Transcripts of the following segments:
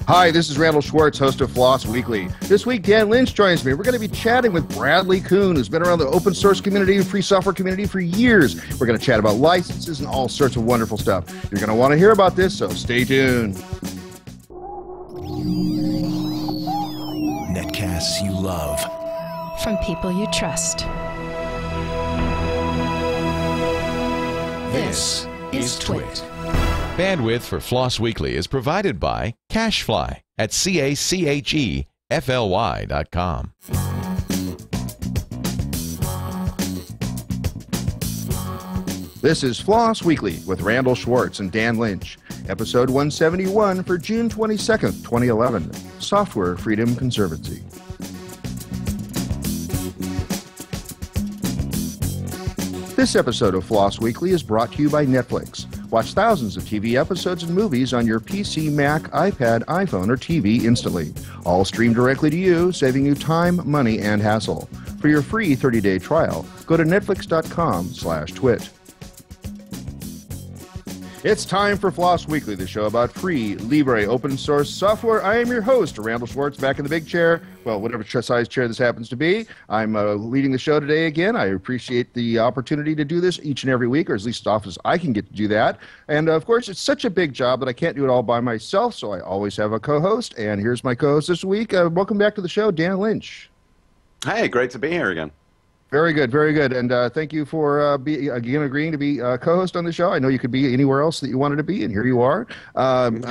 Hi, this is Randal Schwartz, host of FLOSS Weekly. This week, Dan Lynch joins me. We're going to be chatting with Bradley Kuhn, who's been around the open source community, free software community for years. We're going to chat about licenses and all sorts of wonderful stuff. You're going to want to hear about this, so stay tuned. Netcasts you love. From people you trust. This is Twit. Bandwidth for FLOSS Weekly is provided by Cachefly at CACHEFLY.com. This is FLOSS Weekly with Randal Schwartz and Dan Lynch. Episode 171 for June 22nd, 2011. Software Freedom Conservancy. This episode of FLOSS Weekly is brought to you by Netflix. Watch thousands of TV episodes and movies on your PC, Mac, iPad, iPhone, or TV instantly. All streamed directly to you, saving you time, money, and hassle. For your free 30-day trial, go to netflix.com/twit. It's time for FLOSS Weekly, the show about free, libre, open source software. I am your host, Randal Schwartz, back in the big chair. Well, whatever size chair this happens to be. I'm leading the show today again. I appreciate the opportunity to do this each and every week, or at least as often as I can get to do that. And, of course, it's such a big job that I can't do it all by myself, so I always have a co-host. And here's my co-host this week. Welcome back to the show, Dan Lynch. Hey, great to be here again. Very good, very good. And thank you for again agreeing to be co-host on the show. I know you could be anywhere else that you wanted to be, and here you are. And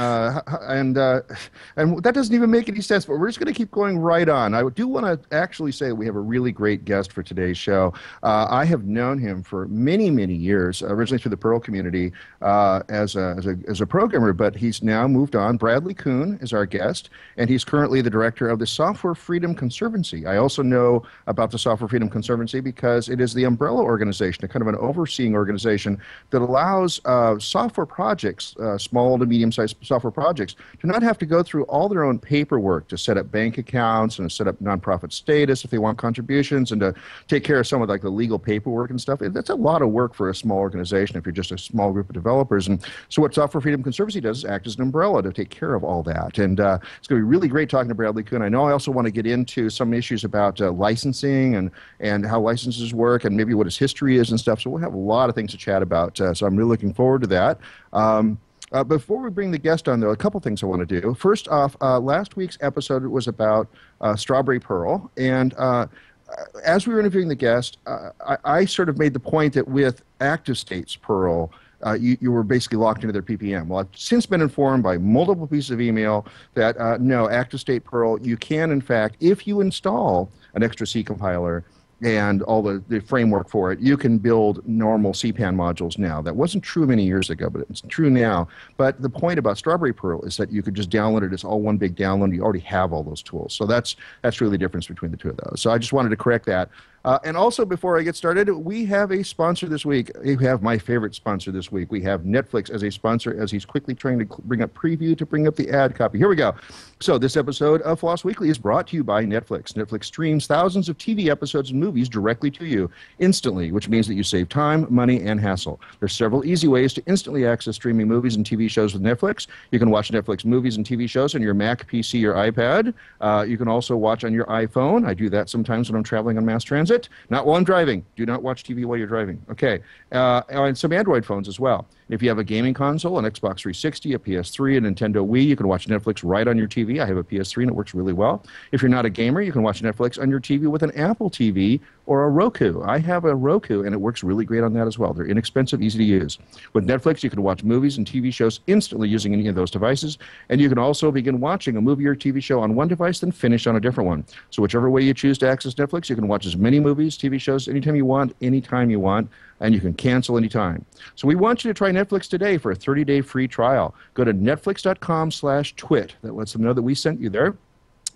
that doesn't even make any sense, but we're just going to keep going right on. I do want to actually say that we have a really great guest for today's show. I have known him for many, many years, originally through the Perl community as a programmer, but he's now moved on. Bradley Kuhn is our guest, and he's currently the director of the Software Freedom Conservancy. I also know about the Software Freedom Conservancy because it is the umbrella organization, a kind of an overseeing organization that allows software projects, small to medium-sized software projects, to not have to go through all their own paperwork to set up bank accounts and to set up nonprofit status if they want contributions and to take care of some of like the legal paperwork and stuff. That's a lot of work for a small organization if you're just a small group of developers. And so what Software Freedom Conservancy does is act as an umbrella to take care of all that. And it's going to be really great talking to Bradley Kuhn. I know I also want to get into some issues about licensing and how licenses work and maybe what his history is and stuff. So we'll have a lot of things to chat about. So I'm really looking forward to that. Before we bring the guest on, though, a couple things I want to do. First off, last week's episode was about Strawberry Pearl. And as we were interviewing the guest, I sort of made the point that with Active States Pearl, you were basically locked into their PPM. Well, I've since been informed by multiple pieces of email that no, Active State Pearl, you can, in fact, if you install an extra C compiler and all the framework for it, you can build normal CPAN modules now. That wasn't true many years ago, but it's true now. But the point about Strawberry Pearl is that you could just download it. It's all one big download. You already have all those tools. So that's really the difference between the two of those. So I just wanted to correct that. And also, before I get started, we have a sponsor this week. We have my favorite sponsor this week. We have Netflix as a sponsor as he's quickly trying to bring up preview to bring up the ad copy. Here we go. So this episode of FLOSS Weekly is brought to you by Netflix. Netflix streams thousands of TV episodes and movies directly to you instantly, which means that you save time, money, and hassle. There's several easy ways to instantly access streaming movies and TV shows with Netflix. You can watch Netflix movies and TV shows on your Mac, PC, or iPad. You can also watch on your iPhone. I do that sometimes when I'm traveling on mass transit. Not while I'm driving. Do not watch TV while you're driving. Okay. And some Android phones as well. If you have a gaming console, an Xbox 360, a PS3, a Nintendo Wii, you can watch Netflix right on your TV. I have a PS3 and it works really well. If you're not a gamer, you can watch Netflix on your TV with an Apple TV or a Roku. I have a Roku and it works really great on that as well. They're inexpensive, easy to use. With Netflix, you can watch movies and TV shows instantly using any of those devices. And you can also begin watching a movie or TV show on one device, then finish on a different one. So whichever way you choose to access Netflix, you can watch as many movies, TV shows, anytime you want, and you can cancel anytime. So we want you to try Netflix today for a 30-day free trial. Go to netflix.com/twit. That lets them know that we sent you there.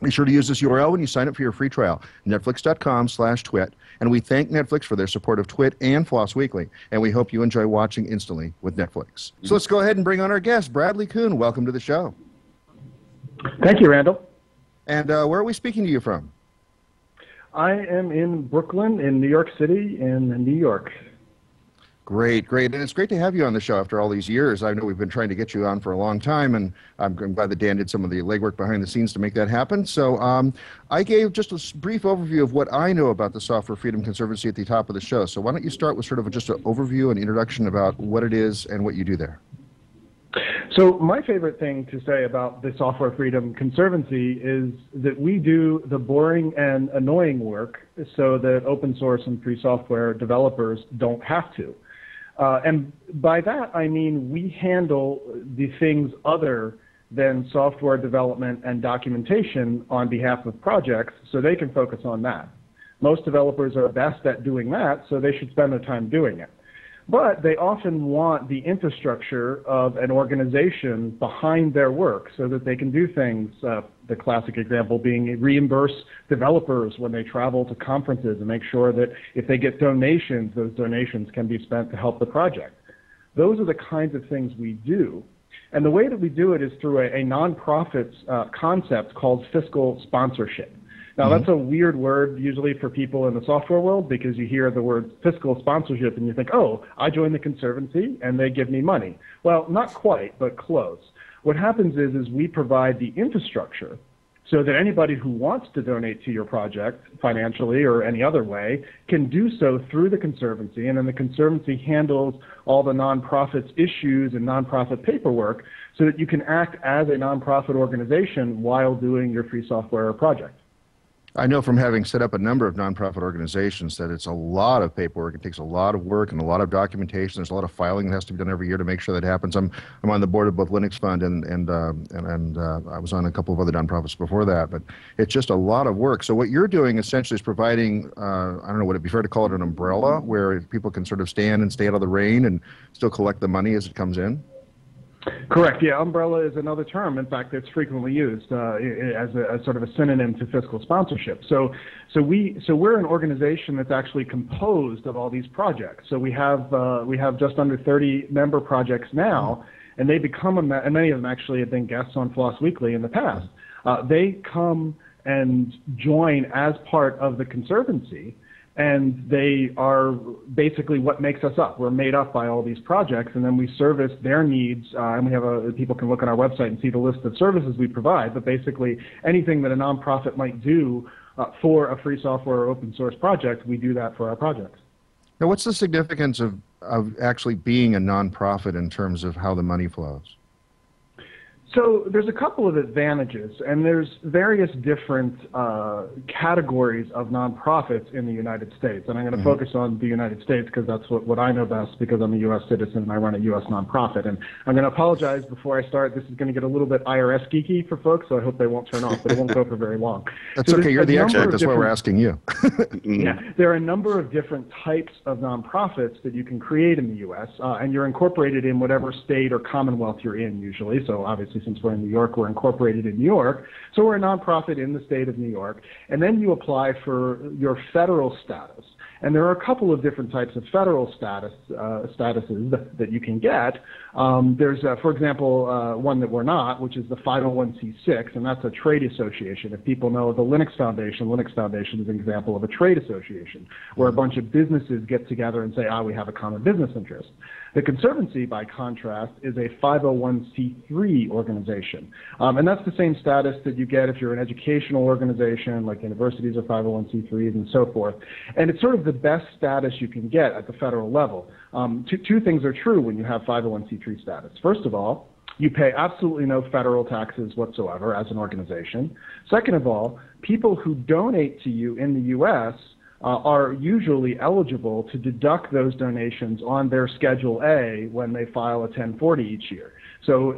Be sure to use this URL when you sign up for your free trial, netflix.com/twit. And we thank Netflix for their support of Twit and FLOSS Weekly. And we hope you enjoy watching instantly with Netflix. So let's go ahead and bring on our guest, Bradley Kuhn. Welcome to the show. Thank you, Randal. And where are we speaking to you from? I am in Brooklyn, in New York City, in New York. Great, great. And it's great to have you on the show after all these years. I know we've been trying to get you on for a long time, and I'm glad that Dan did some of the legwork behind the scenes to make that happen. So I gave just a brief overview of what I know about the Software Freedom Conservancy at the top of the show. So why don't you start with sort of just an overview and introduction about what it is and what you do there? So my favorite thing to say about the Software Freedom Conservancy is that we do the boring and annoying work so that open source and free software developers don't have to. And by that, I mean we handle the things other than software development and documentation on behalf of projects so they can focus on that. Most developers are best at doing that, so they should spend their time doing it. But they often want the infrastructure of an organization behind their work so that they can do things, the classic example being reimburse developers when they travel to conferences and make sure that if they get donations, those donations can be spent to help the project. Those are the kinds of things we do. And the way that we do it is through a nonprofit concept called fiscal sponsorship. Now, that's a weird word usually for people in the software world because you hear the word fiscal sponsorship and you think, oh, I joined the Conservancy and they give me money. Well, not quite, but close. What happens is we provide the infrastructure so that anybody who wants to donate to your project financially or any other way can do so through the Conservancy, and then the Conservancy handles all the nonprofit's issues and nonprofit paperwork so that you can act as a nonprofit organization while doing your free software project. I know from having set up a number of nonprofit organizations that it's a lot of paperwork. It takes a lot of work and a lot of documentation. There's a lot of filing that has to be done every year to make sure that happens. I'm on the board of both Linux Fund and I was on a couple of other nonprofits before that. But it's just a lot of work. So what you're doing essentially is providing, I don't know, would it be fair to call it an umbrella where people can sort of stand and stay out of the rain and still collect the money as it comes in? Correct. Yeah, umbrella is another term. In fact, it's frequently used as a sort of a synonym to fiscal sponsorship. So we're an organization that's actually composed of all these projects. So we have just under 30 member projects now, and they become and many of them actually have been guests on FLOSS Weekly in the past. They come and join as part of the Conservancy. And they are basically what makes us up. We're made up by all these projects, and then we service their needs. And we have people can look on our website and see the list of services we provide. But basically, anything that a nonprofit might do for a free software or open source project, we do that for our projects. Now, what's the significance of actually being a nonprofit in terms of how the money flows? So there's a couple of advantages, and there's various different categories of nonprofits in the United States. And I'm going to focus on the United States because that's what I know best because I'm a U.S. citizen and I run a U.S. nonprofit. And I'm going to apologize before I start. This is going to get a little bit IRS geeky for folks, so I hope they won't turn off, but it won't go for very long. That's okay. You're the expert. That's why we're asking you. Yeah, there are a number of different types of nonprofits that you can create in the U.S., and you're incorporated in whatever state or commonwealth you're in usually. So obviously, since we're in New York, we're incorporated in New York. So we're a nonprofit in the state of New York. And then you apply for your federal status. And there are a couple of different types of federal statuses that you can get. There's, for example, one that we're not, which is the 501c6, and that's a trade association. If people know the Linux Foundation is an example of a trade association where a bunch of businesses get together and say, we have a common business interest. The Conservancy, by contrast, is a 501c3 organization. And that's the same status that you get if you're an educational organization, like universities are 501c3s and so forth. And it's sort of the best status you can get at the federal level. Two things are true when you have 501c3 status. First of all, you pay absolutely no federal taxes whatsoever as an organization. Second of all, people who donate to you in the U.S. Are usually eligible to deduct those donations on their Schedule A when they file a 1040 each year. So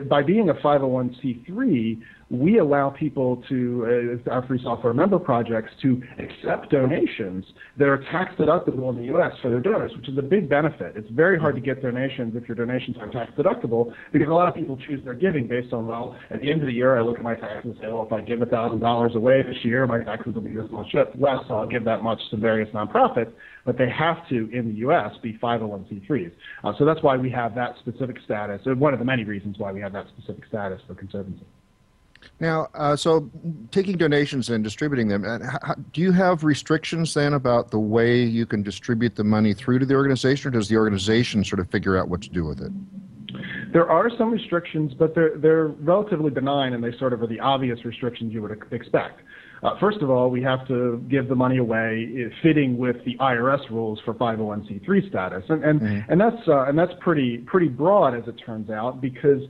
by being a 501c3, we allow people to, our free software member projects, to accept donations that are tax deductible in the U.S. for their donors, which is a big benefit. It's very hard to get donations if your donations are tax deductible because a lot of people choose their giving based on, well, at the end of the year, I look at my taxes and say, well, if I give $1,000 away this year, my taxes will be this much less, so I'll give that much to various nonprofits. But they have to, in the U.S., be 501c3s. So that's why we have that specific status, one of the many reasons why we have that specific status for Conservancy. Now, so taking donations and distributing them, do you have restrictions then about the way you can distribute the money through to the organization, or does the organization sort of figure out what to do with it? There are some restrictions, but they're relatively benign, and they sort of are the obvious restrictions you would expect. First of all, we have to give the money away fitting with the IRS rules for 501c3 status, and that's pretty broad, as it turns out, because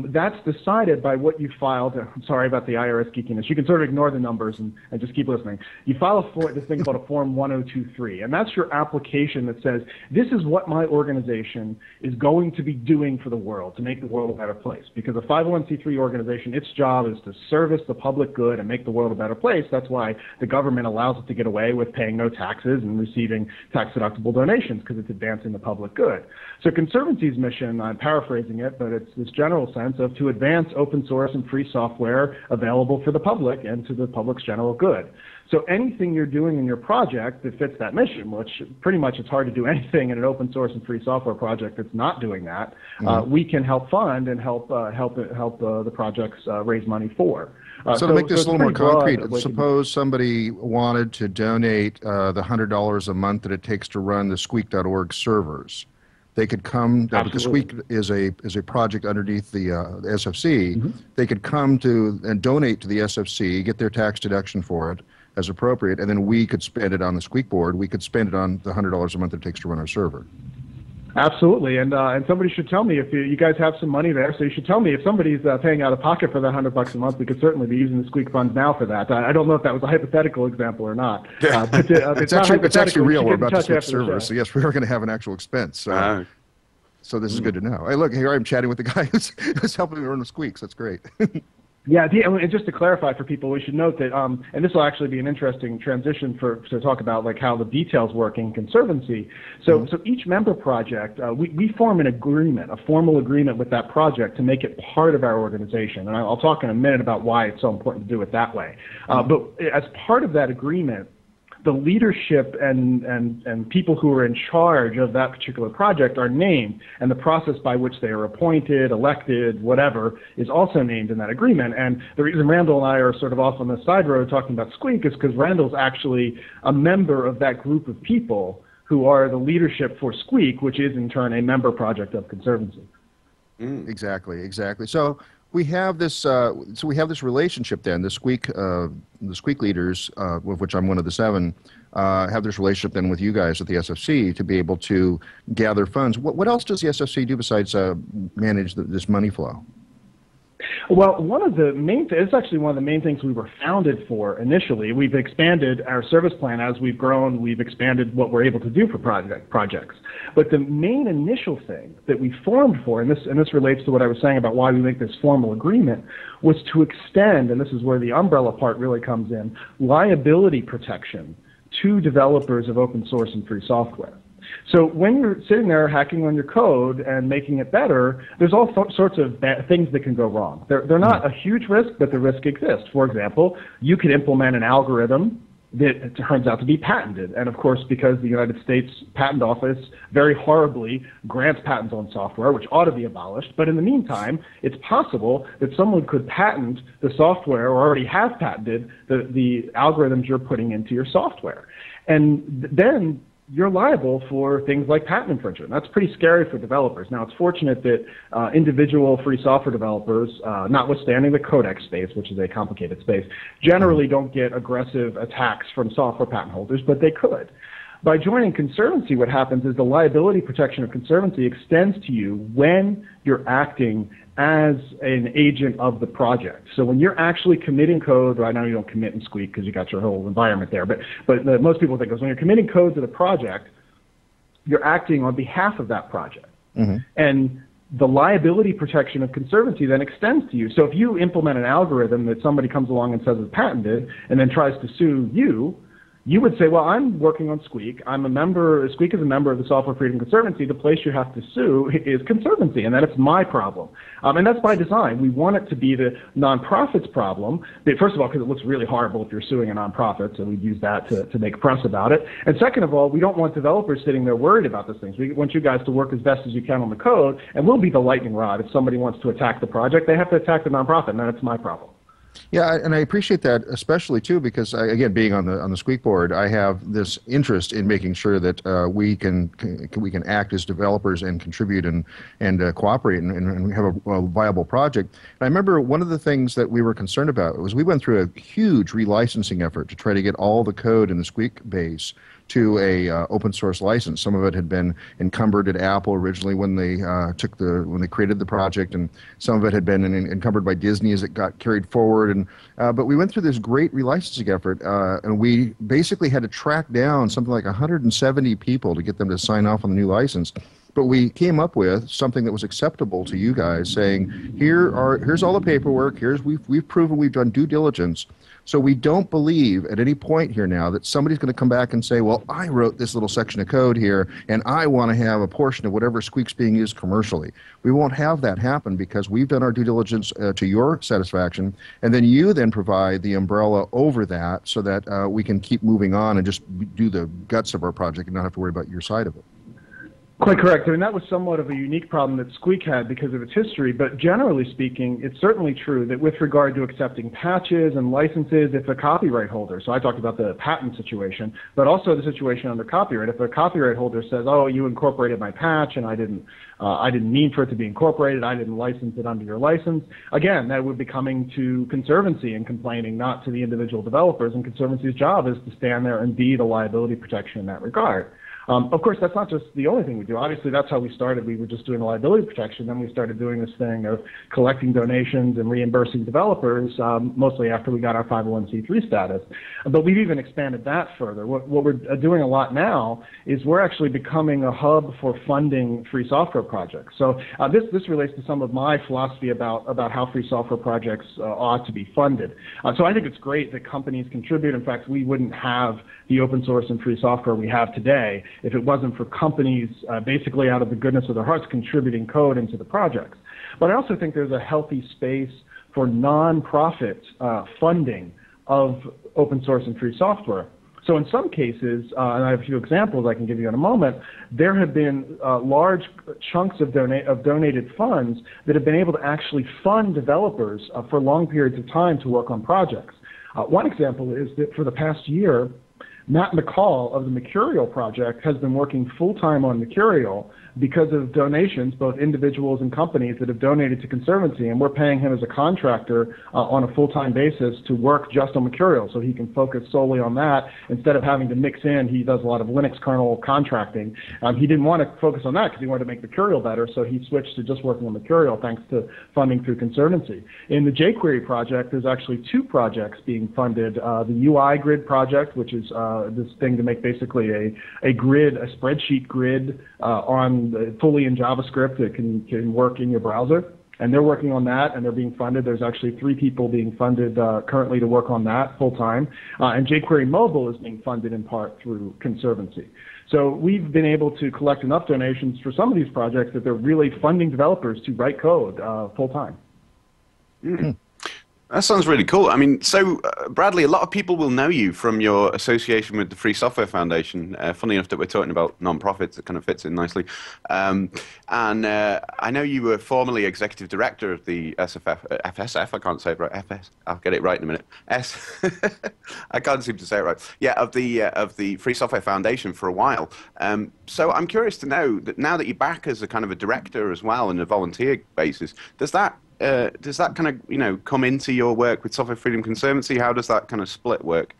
that's decided by what you filed. I'm sorry about the IRS geekiness. You can sort of ignore the numbers and just keep listening. You file this thing called a Form 1023, and that's your application that says, this is what my organization is going to be doing for the world to make the world a better place. Because a 501c3 organization, its job is to service the public good and make the world a better place. That's why the government allows it to get away with paying no taxes and receiving tax-deductible donations, because it's advancing the public good. So Conservancy's mission, I'm paraphrasing it, but it's this general sense of to advance open source and free software available for the public and to the public's general good. So anything you're doing in your project that fits that mission, which pretty much it's hard to do anything in an open source and free software project that's not doing that, we can help fund and help the projects raise money for. So to make this a little more concrete, suppose somebody wanted to donate the $100 a month that it takes to run the squeak.org servers. They could come, because Squeak is a project underneath the SFC, they could come to and donate to the SFC, get their tax deduction for it as appropriate, and then we could spend it on the Squeak board. We could spend it on the $100 a month it takes to run our server. Absolutely, and somebody should tell me if you guys have some money there. So you should tell me if somebody's paying out of pocket for that $100 a month. We could certainly be using the Squeak funds now for that. I don't know if that was a hypothetical example or not. But it's actually real. We're about to switch servers, so yes, we are going to have an actual expense. So this is good to know. Hey, look, here I'm chatting with the guy who's helping me run the Squeaks. That's great. Yeah, and just to clarify for people, we should note that, and this will actually be an interesting transition to talk about like how the details work in Conservancy. So each member project, we form an agreement, a formal agreement with that project to make it part of our organization. And I'll talk in a minute about why it's so important to do it that way. But as part of that agreement, the leadership and people who are in charge of that particular project are named, and the process by which they are appointed, elected, whatever, is also named in that agreement. And the reason Randal and I are sort of off on the side road talking about Squeak is because Randal's actually a member of that group of people who are the leadership for Squeak, which is in turn a member project of Conservancy. Exactly. So we have this. We have this relationship. Then the Squeak leaders, of which I'm one of the 7, have this relationship then with you guys at the SFC to be able to gather funds. What else does the SFC do besides manage this money flow? Well, it's actually one of the main things we were founded for initially. We've expanded our service plan as we've grown. We've expanded what we're able to do for projects. But the main initial thing that we formed for, and this relates to what I was saying about why we make this formal agreement, was to extend, and this is where the umbrella part really comes in, liability protection to developers of open source and free software. So when you're sitting there hacking on your code and making it better, there's all sorts of things that can go wrong. They're not a huge risk, but the risk exists. For example, you could implement an algorithm that turns out to be patented. And of course, because the United States Patent Office very horribly grants patents on software, which ought to be abolished, but in the meantime, it's possible that someone could patent the software or already have patented the algorithms you're putting into your software. And then you're liable for things like patent infringement. That's pretty scary for developers. Now, it's fortunate that individual free software developers, notwithstanding the codec space, which is a complicated space, generally don't get aggressive attacks from software patent holders, but they could. By joining Conservancy, what happens is the liability protection of Conservancy extends to you when you're acting as an agent of the project. So when you're actually committing code, well, I know you don't commit in Squeak because you got your whole environment there, but most people think is when you're committing code to the project, you're acting on behalf of that project. And the liability protection of Conservancy then extends to you. So if you implement an algorithm that somebody comes along and says is patented and then tries to sue you, you would say, well, I'm working on Squeak. I'm a member. Squeak is a member of the Software Freedom Conservancy. The place you have to sue is Conservancy, and then it's my problem. And that's by design. We want it to be the nonprofit's problem. First of all, because it looks really horrible if you're suing a nonprofit, so we'd use that to make press about it. And second of all, we don't want developers sitting there worried about these things. We want you guys to work as best as you can on the code, and we'll be the lightning rod. If somebody wants to attack the project, they have to attack the nonprofit, and then it's my problem. Yeah, and I appreciate that especially too because again, being on the Squeak board, I have this interest in making sure that we can act as developers and contribute and cooperate and have a viable project. And I remember one of the things that we were concerned about was we went through a huge relicensing effort to try to get all the code in the Squeak base to a open source license. Some of it had been encumbered at Apple originally when they when they created the project, and some of it had been encumbered by Disney as it got carried forward. And but we went through this great relicensing effort, and we basically had to track down something like 170 people to get them to sign off on the new license. But we came up with something that was acceptable to you guys, saying here's all the paperwork. We've proven we've done due diligence. So we don't believe at any point here now that somebody's going to come back and say, well, I wrote this little section of code here, and I want to have a portion of whatever Squeak's being used commercially. We won't have that happen because we've done our due diligence to your satisfaction, and then you then provide the umbrella over that so that we can keep moving on and just do the guts of our project and not have to worry about your side of it. Quite correct. I mean, that was somewhat of a unique problem that Squeak had because of its history, but generally speaking, it's certainly true that with regard to accepting patches and licenses, if a copyright holder, so I talked about the patent situation, but also the situation under copyright, if a copyright holder says, oh, you incorporated my patch and I didn't mean for it to be incorporated, I didn't license it under your license, again, that would be coming to Conservancy and complaining, not to the individual developers, and Conservancy's job is to stand there and be the liability protection in that regard. Of course, that's not just the only thing we do. Obviously, that's how we started. We were just doing liability protection. Then we started doing this thing of collecting donations and reimbursing developers, mostly after we got our 501c3 status. But we've even expanded that further. What we're doing a lot now is we're actually becoming a hub for funding free software projects. So this relates to some of my philosophy about how free software projects ought to be funded. So I think it's great that companies contribute. In fact, we wouldn't have the open source and free software we have today if it wasn't for companies basically out of the goodness of their hearts contributing code into the projects. But I also think there's a healthy space for nonprofit funding of open source and free software. So in some cases, and I have a few examples I can give you in a moment, there have been large chunks of donated funds that have been able to actually fund developers for long periods of time to work on projects. One example is that for the past year, Matt McCall of the Mercurial project has been working full-time on Mercurial because of donations, both individuals and companies that have donated to Conservancy, and we're paying him as a contractor on a full-time basis to work just on Mercurial so he can focus solely on that instead of having to mix in. He does a lot of Linux kernel contracting. He didn't want to focus on that because he wanted to make Mercurial better, so he switched to just working on Mercurial thanks to funding through Conservancy. In the jQuery project, there's actually two projects being funded. The UI grid project, which is this thing to make basically a grid, a spreadsheet grid fully in JavaScript that can work in your browser. And they're working on that, and they're being funded. There's actually 3 people being funded currently to work on that full-time. And jQuery Mobile is being funded in part through Conservancy. So we've been able to collect enough donations for some of these projects that they're really funding developers to write code full-time. Mm. That sounds really cool. I mean, so Bradley, a lot of people will know you from your association with the Free Software Foundation. Funny enough that we're talking about nonprofits, it kind of fits in nicely. And I know you were formerly executive director of the FSF, I can't say it right, FS, I'll get it right in a minute. I can't seem to say it right. Yeah, of the Free Software Foundation for a while. So I'm curious to know that now that you're back as a kind of a director as well on a volunteer basis, does that kind of, come into your work with Software Freedom Conservancy? How does that kind of split work?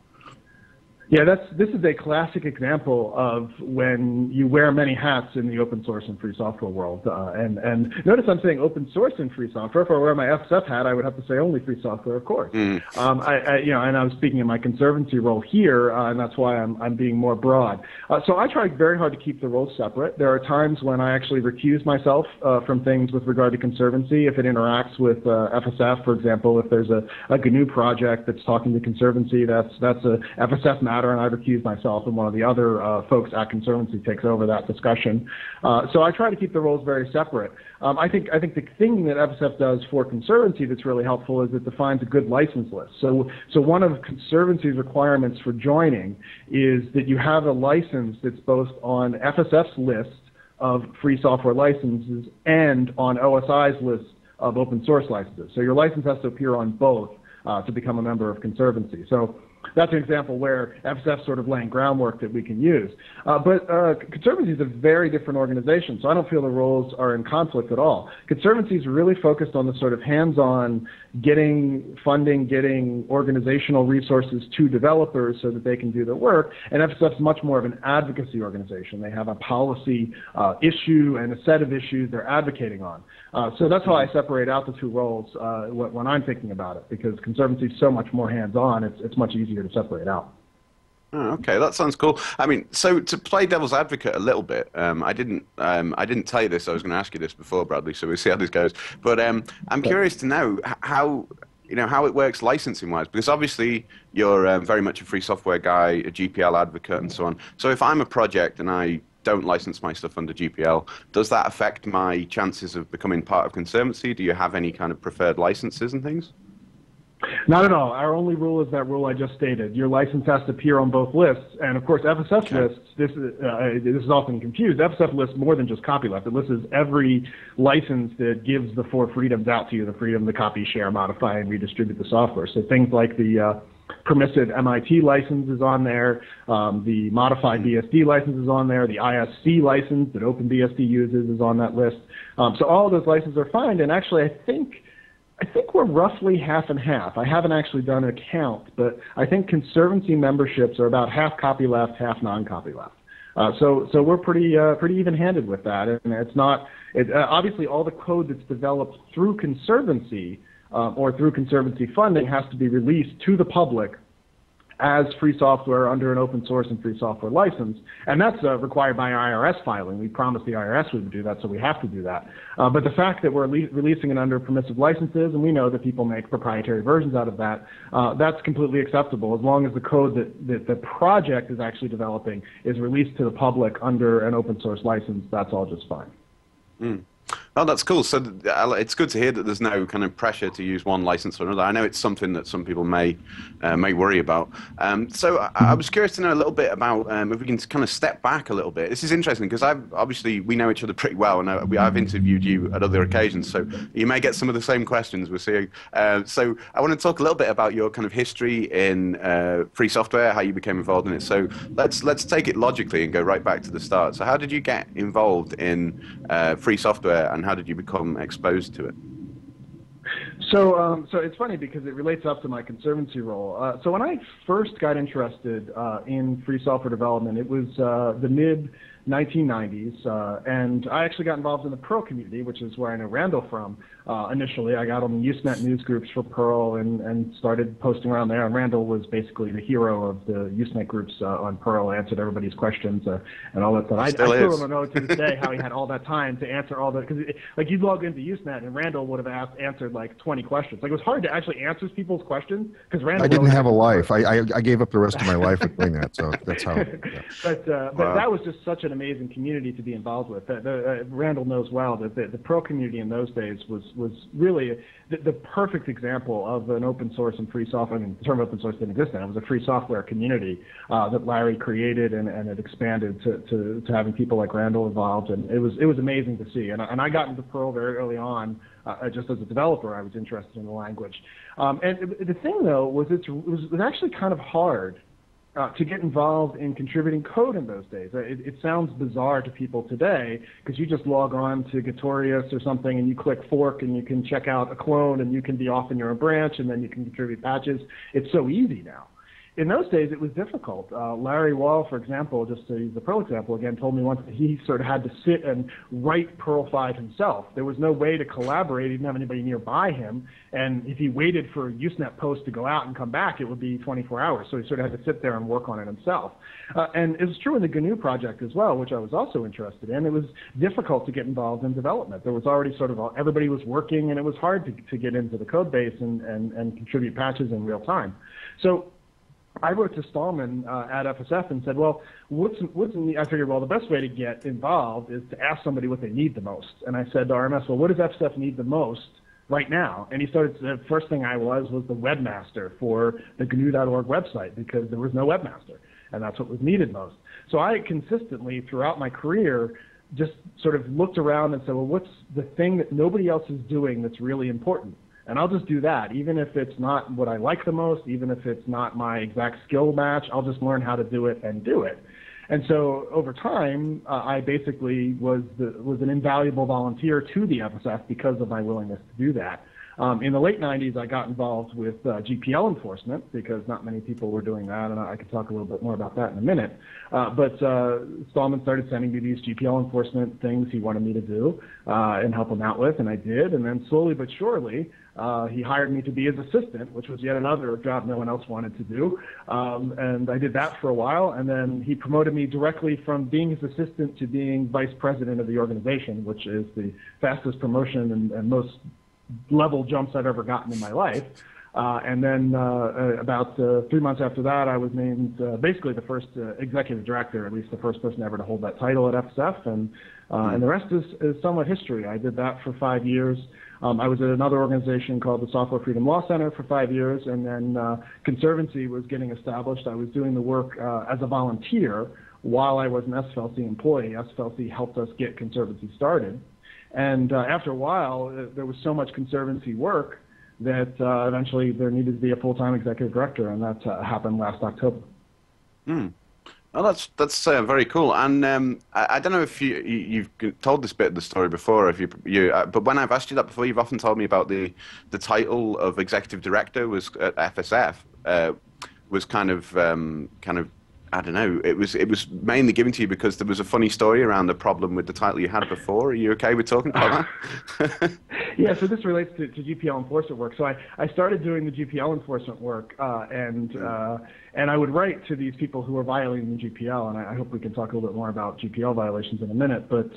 Yeah, this is a classic example of when you wear many hats in the open source and free software world. And notice I'm saying open source and free software. If I wear my FSF hat, I would have to say only free software, of course. Mm. And I was speaking in my Conservancy role here, and that's why I'm being more broad. So I try very hard to keep the roles separate. There are times when I actually recuse myself from things with regard to Conservancy if it interacts with FSF. For example, if there's a GNU project that's talking to Conservancy, that's a FSF matter, and I recuse myself, and one of the other folks at Conservancy takes over that discussion. So I try to keep the roles very separate. I think the thing that FSF does for Conservancy that's really helpful is it defines a good license list. So one of Conservancy's requirements for joining is that you have a license that's both on FSF's list of free software licenses and on OSI's list of open source licenses. So your license has to appear on both to become a member of Conservancy. So that's an example where FSF's sort of laying groundwork that we can use. But Conservancy is a very different organization, so I don't feel the roles are in conflict at all. Conservancy is really focused on the sort of hands-on getting funding, getting organizational resources to developers so that they can do their work, and FSF is much more of an advocacy organization. They have a policy issue and a set of issues they're advocating on. So that's how I separate out the two roles when I'm thinking about it, because Conservancy is so much more hands-on, it's much easier to separate out. Oh, okay, that sounds cool. I mean, so to play devil's advocate a little bit, I didn't tell you this. I was going to ask you this before, Bradley. So we'll see how this goes. But I'm curious to know how it works licensing-wise, because obviously you're very much a free software guy, a GPL advocate, and so on. So if I'm a project and I don't license my stuff under GPL, does that affect my chances of becoming part of Conservancy? Do you have any kind of preferred licenses and things? Not at all. Our only rule is that rule I just stated. Your license has to appear on both lists, and of course FSF lists, this is often confused, FSF lists more than just copyleft. It lists every license that gives the 4 freedoms out to you, the freedom to copy, share, modify, and redistribute the software. So things like the permissive MIT license is on there, the modified BSD license is on there, the ISC license that OpenBSD uses is on that list. So all of those licenses are fine, and actually I think we're roughly half and half. I haven't actually done a count, but I think Conservancy memberships are about half copyleft, half non-copyleft. So we're pretty even-handed with that, and it's not. Obviously, all the code that's developed through Conservancy or through Conservancy funding has to be released to the public as free software under an open source and free software license, and that's required by IRS filing. We promised the IRS we would do that, so we have to do that. But the fact that we're releasing it under permissive licenses, and we know that people make proprietary versions out of that, that's completely acceptable as long as the code that the project is actually developing is released to the public under an open source license. That's all just fine. Mm. Oh, that's cool. So it's good to hear that there's no kind of pressure to use one license or another. I know it's something that some people may worry about. So I was curious to know a little bit about if we can kind of step back a little bit. This is interesting because obviously we know each other pretty well, and I've interviewed you at other occasions, so you may get some of the same questions we're seeing. So I want to talk a little bit about your kind of history in free software, how you became involved in it. So let's take it logically and go right back to the start. So how did you get involved in free software, and how did you become exposed to it? So it's funny because it relates up to my Conservancy role. So when I first got interested in free software development, it was the mid-1990s, and I actually got involved in the Perl community, which is where I know Randal from. Initially, I got on the Usenet news groups for Perl and started posting around there, and Randal was basically the hero of the Usenet groups on Perl, answered everybody's questions and all that stuff. I still don't know to this day how he had all that time to answer all the, because like you'd log into Usenet and Randal would have answered like 20 questions. Like it was hard to actually answer people's questions because Randal. I didn't have a life. I gave up the rest of my life with doing that, so that's how. Yeah. But that was just such an amazing community to be involved with. Randal knows well that the Perl community in those days was really the perfect example of an open source and free software. I mean, the term open source didn't exist then. It was a free software community that Larry created, and it expanded to having people like Randal involved, and it was amazing to see. And I got into Perl very early on. Just as a developer, I was interested in the language. And the thing, though, was it was actually kind of hard to get involved in contributing code in those days. It sounds bizarre to people today because you just log on to Gatorius or something and you click fork and you can check out a clone and you can be off in your own branch and then you can contribute patches. It's so easy now. In those days, it was difficult. Larry Wall, for example, just to use the Perl example again, told me once that he sort of had to sit and write Perl 5 himself. There was no way to collaborate. He didn't have anybody nearby him. And if he waited for a Usenet post to go out and come back, it would be 24 hours. So he sort of had to sit there and work on it himself. And it was true in the GNU project as well, which I was also interested in. It was difficult to get involved in development. There was already sort of everybody was working, and it was hard to get into the code base and contribute patches in real time. So I wrote to Stallman at FSF and said, well, I figured, well, the best way to get involved is to ask somebody what they need the most. And I said to RMS, well, what does FSF need the most right now? And he started, the first thing I was the webmaster for the GNU.org website because there was no webmaster, and that's what was needed most. So I consistently, throughout my career, just sort of looked around and said, well, what's the thing that nobody else is doing that's really important? And I'll just do that, even if it's not what I like the most, even if it's not my exact skill match. I'll just learn how to do it and do it. And so over time, I basically was an invaluable volunteer to the FSF because of my willingness to do that. In the late 90s, I got involved with GPL enforcement because not many people were doing that, and I could talk a little bit more about that in a minute. But Stallman started sending me these GPL enforcement things he wanted me to do and help him out with, and I did. And then slowly but surely, he hired me to be his assistant, which was yet another job no one else wanted to do. And I did that for a while, and then he promoted me directly from being his assistant to being vice president of the organization, which is the fastest promotion and most level jumps I've ever gotten in my life. And then about 3 months after that, I was named basically the first executive director, at least the first person ever to hold that title at FSF. And the rest is somewhat history. I did that for 5 years. I was at another organization called the Software Freedom Law Center for 5 years, and then Conservancy was getting established. I was doing the work as a volunteer while I was an SFLC employee. SFLC helped us get Conservancy started. And after a while, there was so much Conservancy work that eventually there needed to be a full-time executive director, and that happened last October. Well, that's very cool. And I don't know if you've told this bit of the story before, if but when I've asked you that before, you've often told me about the title of executive director was at FSF was kind of I don't know. It was mainly given to you because there was a funny story around the problem with the title you had before. Are you okay with talking about that? Yeah, so this relates to GPL enforcement work. So I started doing the GPL enforcement work, and I would write to these people who were violating the GPL, and I hope we can talk a little bit more about GPL violations in a minute. But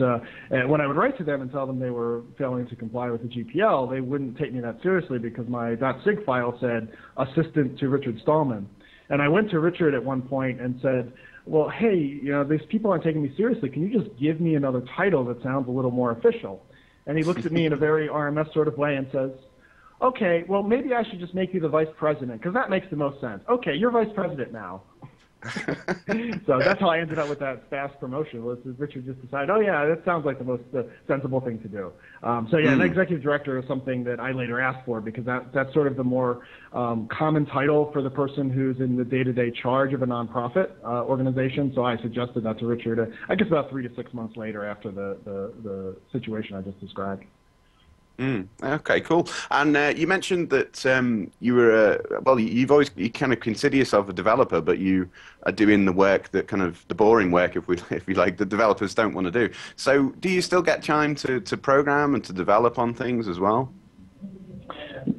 when I would write to them and tell them they were failing to comply with the GPL, they wouldn't take me that seriously because my .sig file said assistant to Richard Stallman. And I went to Richard at one point and said, well, hey, these people aren't taking me seriously. Can you just give me another title that sounds a little more official? And he looks at me in a very RMS sort of way and says, okay, well, maybe I should just make you the vice president because that makes the most sense. Okay, you're vice president now. So that's how I ended up with that fast promotion. Was Richard just decided, oh yeah, that sounds like the most sensible thing to do. So yeah, an executive director is something that I later asked for because that's sort of the more common title for the person who's in the day-to-day charge of a nonprofit organization. So I suggested that to Richard. I guess about 3 to 6 months later after the situation I just described. Okay, cool. And you mentioned that you were you kind of consider yourself a developer, but you are doing the work that kind of the boring work, if you like, the developers don't want to do. So, do you still get time to program and to develop on things as well?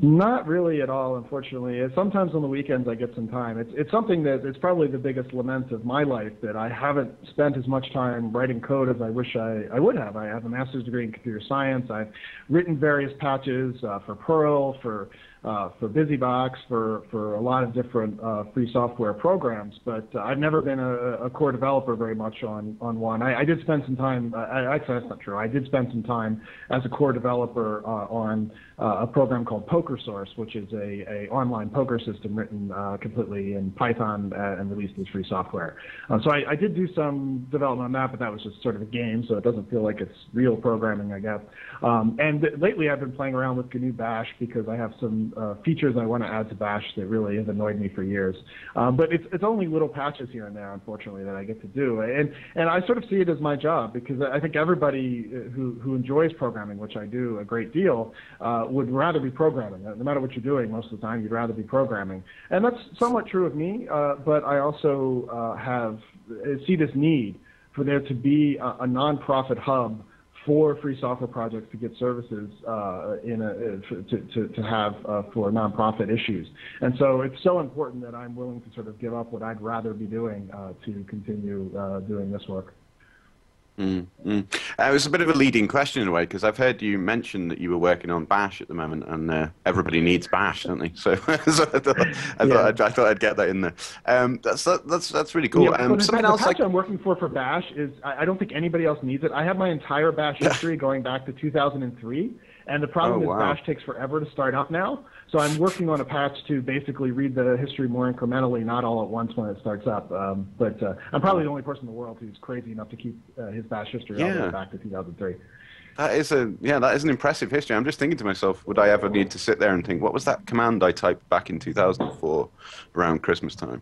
Not really at all, unfortunately. Sometimes on the weekends I get some time. It's something that it's probably the biggest lament of my life that I haven't spent as much time writing code as I wish I would have. I have a master's degree in computer science. I've written various patches for Perl, for BusyBox, for a lot of different free software programs, but I've never been a core developer very much on one. I did spend some time, actually that's not true, I did spend some time as a core developer on a program called PokerSource, which is a online poker system written completely in Python and released as free software. So I did do some development on that, but that was just sort of a game, so it doesn't feel like it's real programming, I guess. And lately I've been playing around with GNU Bash because I have some features I want to add to Bash that really have annoyed me for years. But it's only little patches here and there, unfortunately, that I get to do. And I sort of see it as my job because I think everybody who enjoys programming, which I do a great deal, would rather be programming. No matter what you're doing, most of the time, you'd rather be programming. And that's somewhat true of me, but I also see this need for there to be a nonprofit hub for free software projects to get services to have for nonprofit issues. And so it's so important that I'm willing to sort of give up what I'd rather be doing to continue doing this work. It was a bit of a leading question in a way because I've heard you mention that you were working on Bash at the moment, and everybody needs Bash, don't they? So, I thought I'd get that in there. That's really cool. Yeah, something else I'm working for Bash is I don't think anybody else needs it. I have my entire Bash history going back to 2003. And the problem is Bash takes forever to start up now. So I'm working on a patch to basically read the history more incrementally, not all at once when it starts up. But I'm probably the only person in the world who's crazy enough to keep his Bash history all the way back to 2003. That is an impressive history. I'm just thinking to myself, would I ever need to sit there and think, what was that command I typed back in 2004 around Christmas time?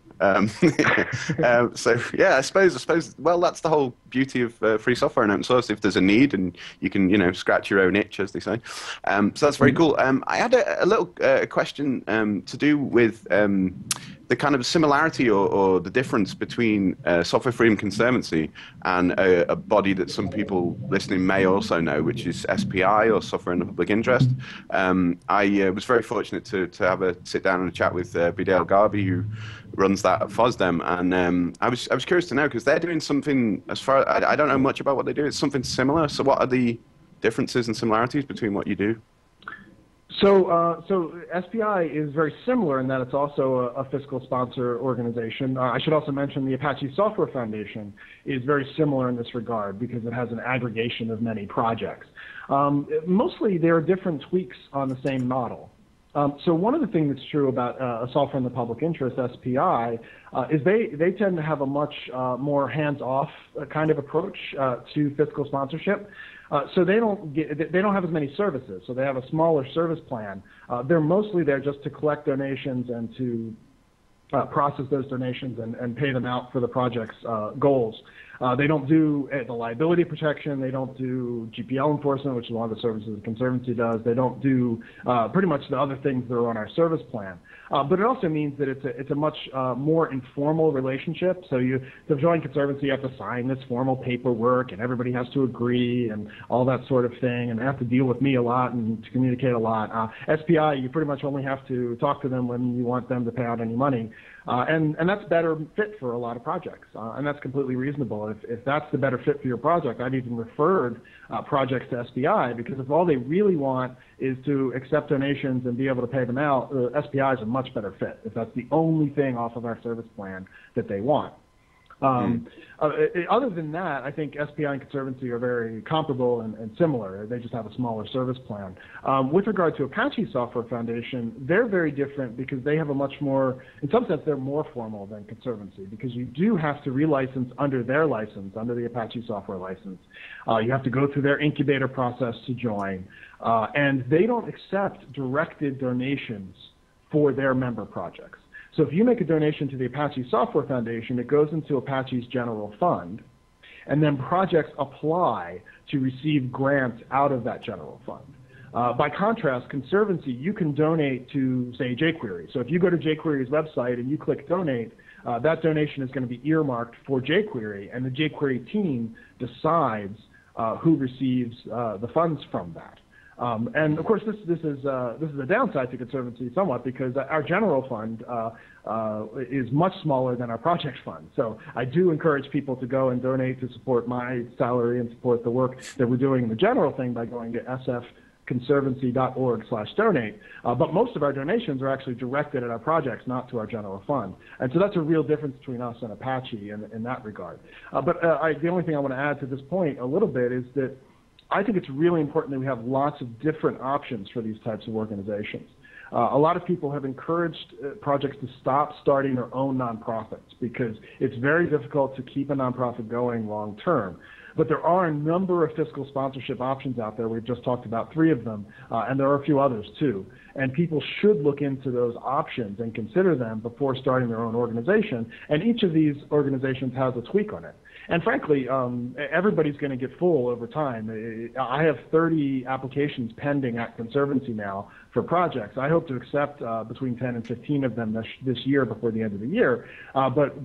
So yeah, I suppose. Well, that's the whole beauty of free software and open source. If there's a need, and you can, scratch your own itch, as they say. So that's very cool. I had a little question to do with the kind of similarity or the difference between Software Freedom Conservancy and a body that some people listening may also know, which is SPI, or Software in the Public Interest. I was very fortunate to have a sit down and a chat with Bidel Garbi, who runs that at FOSDEM, and I was curious to know, because they're doing something, as far I don't know much about what they do. It's something similar. So what are the differences and similarities between what you do? So SPI is very similar in that it's also a fiscal sponsor organization. I should also mention the Apache Software Foundation is very similar in this regard, because it has an aggregation of many projects. Mostly there are different tweaks on the same model. So one of the things that's true about a software in the public interest, SPI, is they tend to have a much more hands-off kind of approach to fiscal sponsorship. So they don't have as many services. So they have a smaller service plan. They're mostly there just to collect donations and to process those donations and pay them out for the project's goals. They don't do the liability protection. They don't do GPL enforcement, which is one of the services the Conservancy does. They don't do pretty much the other things that are on our service plan. But it also means that it's a much more informal relationship. So to join Conservancy, you have to sign this formal paperwork, and everybody has to agree and all that sort of thing, and they have to deal with me a lot and to communicate a lot. SPI, you pretty much only have to talk to them when you want them to pay out any money. And that's better fit for a lot of projects, and that's completely reasonable. If that's the better fit for your project, I've even referred projects to SPI, because if all they really want is to accept donations and be able to pay them out, SPI is a much better fit if that's the only thing off of our service plan that they want. Other than that, I think SPI and Conservancy are very comparable and similar. They just have a smaller service plan. With regard to Apache Software Foundation, they're very different because they have a much more, in some sense, they're more formal than Conservancy, because you do have to relicense under their license, under the Apache software license. You have to go through their incubator process to join, and they don't accept directed donations for their member projects. So if you make a donation to the Apache Software Foundation, it goes into Apache's general fund, and then projects apply to receive grants out of that general fund. By contrast, Conservancy, you can donate to, say, jQuery. So if you go to jQuery's website and you click donate, that donation is going to be earmarked for jQuery, and the jQuery team decides who receives the funds from that. And of course, this is a downside to Conservancy somewhat, because our general fund is much smaller than our project fund. So I do encourage people to go and donate to support my salary and support the work that we're doing in the general thing by going to sfconservancy.org/donate. But most of our donations are actually directed at our projects, not to our general fund. And so that's a real difference between us and Apache in that regard. But the only thing I want to add to this point a little bit is that I think it's really important that we have lots of different options for these types of organizations. A lot of people have encouraged projects to stop starting their own nonprofits, because it's very difficult to keep a nonprofit going long term. But there are a number of fiscal sponsorship options out there. We've just talked about 3 of them, and there are a few others too. And people should look into those options and consider them before starting their own organization. And each of these organizations has a tweak on it. And frankly, everybody's going to get full over time. I have 30 applications pending at Conservancy now for projects. I hope to accept between 10 and 15 of them this year before the end of the year. But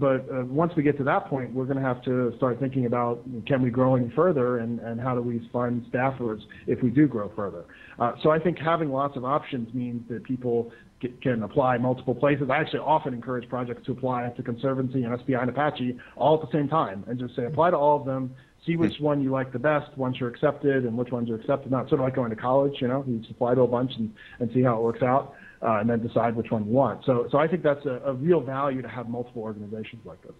once we get to that point, we're going to have to start thinking about, can we grow any further, and how do we fund staffers if we do grow further. So I think having lots of options means that people can apply multiple places. I actually often encourage projects to apply to Conservancy and SPI and Apache all at the same time, and just say apply to all of them, see which one you like the best once you're accepted, and which ones are accepted not. Sort of like going to college, you just apply to a bunch and see how it works out, and then decide which one you want. So I think that's a real value to have multiple organizations like this.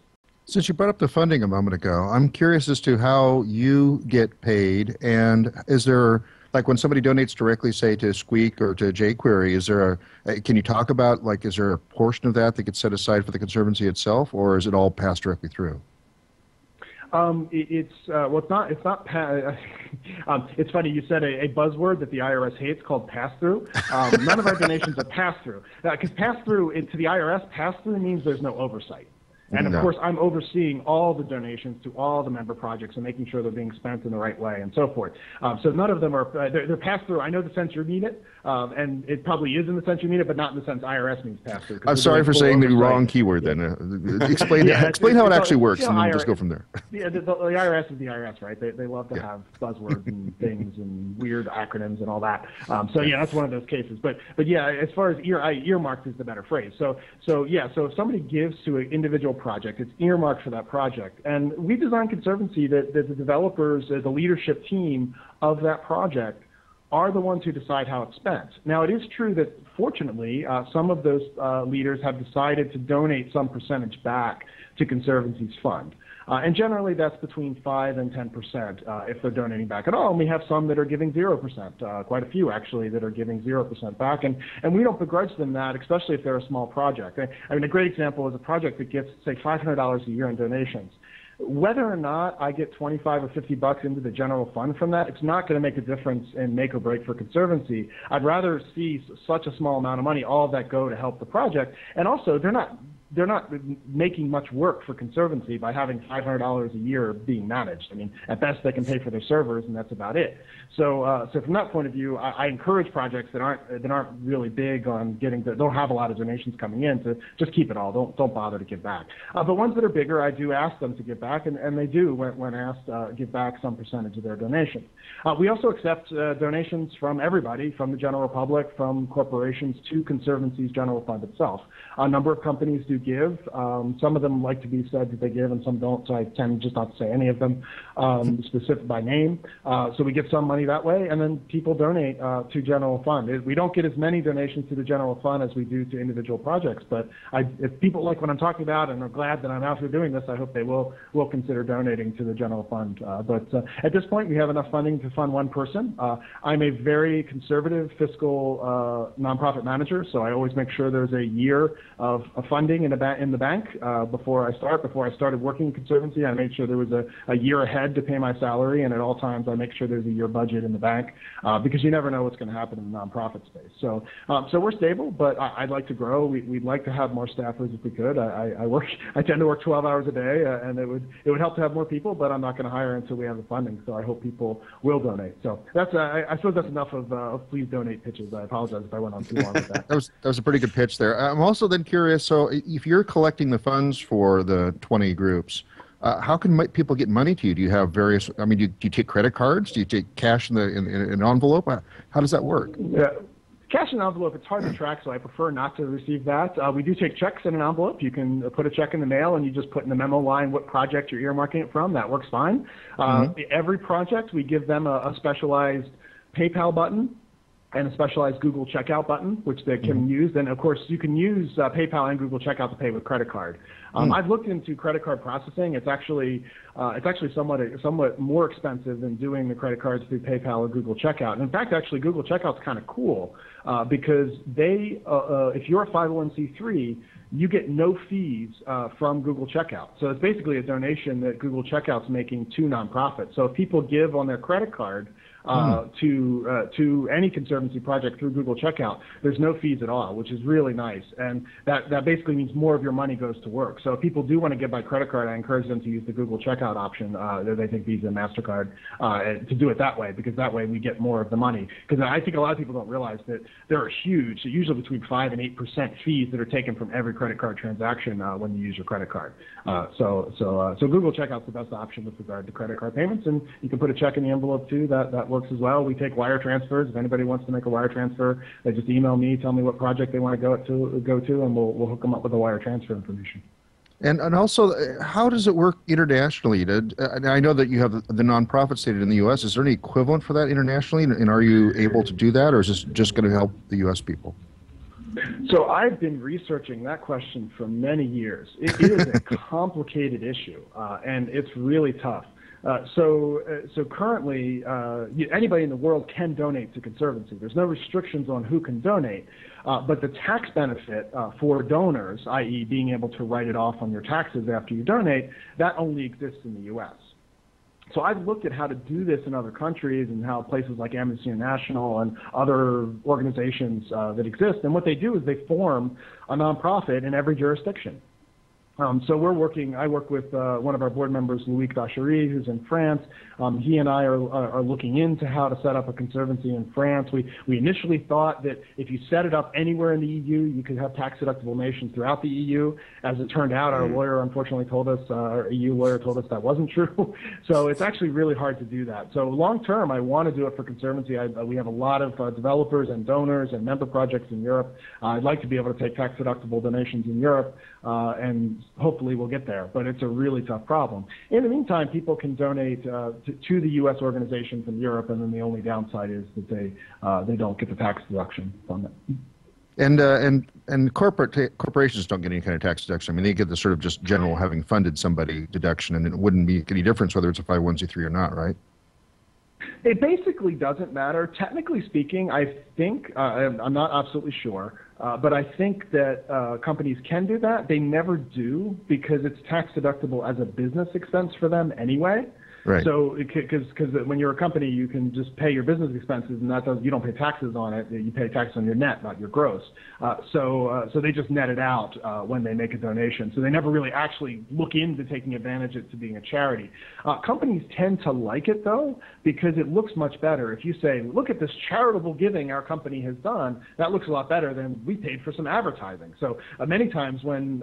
Since you brought up the funding a moment ago, I'm curious as to how you get paid, and is there, like when somebody donates directly, say, to Squeak or to jQuery, is there can you talk about, like, is there a portion of that gets set aside for the Conservancy itself, or is it all passed directly through? It's well, it's not. It's funny you said a buzzword that the IRS hates called pass-through. None of our donations are pass-through because pass-through to the IRS, pass-through means there's no oversight. And of course, I'm overseeing all the donations to all the member projects and making sure they're being spent in the right way and so forth. So none of them are, they're pass-through. I know the sense you mean it, and it probably is in the sense you mean it, but not in the sense IRS means pass-through. I'm sorry for saying the wrong keyword then. Explain how it actually works, and then just go from there. Yeah, the IRS is the IRS, right? They love to have buzzwords and things and weird acronyms and all that. So yeah, that's one of those cases. But yeah, as far as earmarked is the better phrase. So if somebody gives to an individual project, it's earmarked for that project. And we designed Conservancy that the developers, the leadership team of that project are the ones who decide how it's spent. Now, it is true that, fortunately, some of those leaders have decided to donate some percentage back to Conservancy's fund. And generally, that's between 5 and 10% if they're donating back at all. And we have some that are giving 0%, quite a few, actually, that are giving 0% back. And we don't begrudge them that, especially if they're a small project. I mean, a great example is a project that gets, say, $500 a year in donations. Whether or not I get 25 or 50 bucks into the general fund from that, it's not going to make a difference in make or break for Conservancy. I'd rather see such a small amount of money, all of that go to help the project. And also, they're not making much work for Conservancy by having $500 a year being managed. I mean, at best they can pay for their servers, and that's about it. So from that point of view, I encourage projects that aren't really big on don't have a lot of donations coming in to just keep it all. Don't bother to give back. But ones that are bigger, I do ask them to give back, and they do when asked give back some percentage of their donation. We also accept donations from everybody, from the general public, from corporations to Conservancy's general fund itself. A number of companies do give. Some of them like to be said that they give, and some don't, so I tend just not to say any of them specific by name. So we get some money that way, and then people donate to general fund. We don't get as many donations to the general fund as we do to individual projects, but if people like what I'm talking about and are glad that I'm out here doing this, I hope they will consider donating to the general fund. But at this point, we have enough funding to fund one person. I'm a very conservative fiscal nonprofit manager, so I always make sure there's a year of funding in the bank before I start. Before I started working in Conservancy, I made sure there was a year ahead to pay my salary, and at all times I make sure there's a year budget in the bank because you never know what's going to happen in the nonprofit space. So we're stable, but I'd like to grow. We'd like to have more staffers if we could. I tend to work 12 hours a day, and it would help to have more people, but I'm not going to hire until we have the funding. So I hope people will donate. So that's I suppose that's enough of please donate pitches. I apologize if I went on too long with that. That was a pretty good pitch there. I'm also then curious. So if you're collecting the funds for the 20 groups, how can people get money to you? Do you have various? I mean, do you take credit cards? Do you take cash in an envelope? How does that work? Yeah. Cash in an envelope, it's hard to track, so I prefer not to receive that. We do take checks in an envelope. You can put a check in the mail, and you just put in the memo line what project you're earmarking it from. That works fine. Every project, we give them a specialized PayPal button and a specialized Google Checkout button, which they can use. And, of course, you can use PayPal and Google Checkout to pay with credit card. I've looked into credit card processing. It's actually somewhat more expensive than doing the credit cards through PayPal or Google Checkout. And in fact, actually, Google Checkout's kind of cool because if you're a 501c3, you get no fees from Google Checkout. So it's basically a donation that Google Checkout's making to nonprofits. So if people give on their credit card to any Conservancy project through Google Checkout, there's no fees at all, which is really nice. And that basically means more of your money goes to work. So if people do want to give by credit card, I encourage them to use the Google Checkout option that they think Visa and MasterCard to do it that way, because that way we get more of the money. Because I think a lot of people don't realize that there are huge, usually between 5 and 8% fees that are taken from every credit card transaction when you use your credit card. So Google Checkout's the best option with regard to credit card payments, and you can put a check in the envelope too. That works as well. We take wire transfers. If anybody wants to make a wire transfer, they just email me, tell me what project they want to go to, and we'll hook them up with the wire transfer information. And also, how does it work internationally? I know that you have the nonprofit stated in the U.S. Is there any equivalent for that internationally, and are you able to do that, or is this just going to help the U.S. people? So I've been researching that question for many years. It is a complicated issue, and it's really tough. So currently, anybody in the world can donate to Conservancy. There's no restrictions on who can donate. But the tax benefit for donors, i.e. being able to write it off on your taxes after you donate, that only exists in the U.S. So I've looked at how to do this in other countries and how places like Amnesty International and other organizations that exist, and what they do is they form a nonprofit in every jurisdiction. So I work with one of our board members, Loïc Vachery, who's in France. He and I are looking into how to set up a conservancy in France. We initially thought that if you set it up anywhere in the EU, you could have tax-deductible nations throughout the EU. As it turned out, our lawyer unfortunately told us, our EU lawyer told us that wasn't true. So it's actually really hard to do that. So long-term, I want to do it for Conservancy. We have a lot of developers and donors and member projects in Europe. I'd like to be able to take tax-deductible donations in Europe, and hopefully we'll get there, but it's a really tough problem. In the meantime, people can donate to the U.S. organization from Europe, and then the only downside is that they don't get the tax deduction from it. And corporations don't get any kind of tax deduction. I mean, they get the sort of just general having funded somebody deduction, and it wouldn't make any difference whether it's a 501c3 or not, right? It basically doesn't matter. Technically speaking, I think, I'm not absolutely sure, but I think that companies can do that. They never do because it's tax deductible as a business expense for them anyway. Right. So, because when you're a company, you can just pay your business expenses, and you don't pay taxes on it. You pay tax on your net, not your gross. So they just net it out when they make a donation. So they never really actually look into taking advantage of it to being a charity. Companies tend to like it though because it looks much better. If you say, "Look at this charitable giving our company has done," that looks a lot better than we paid for some advertising. So many times when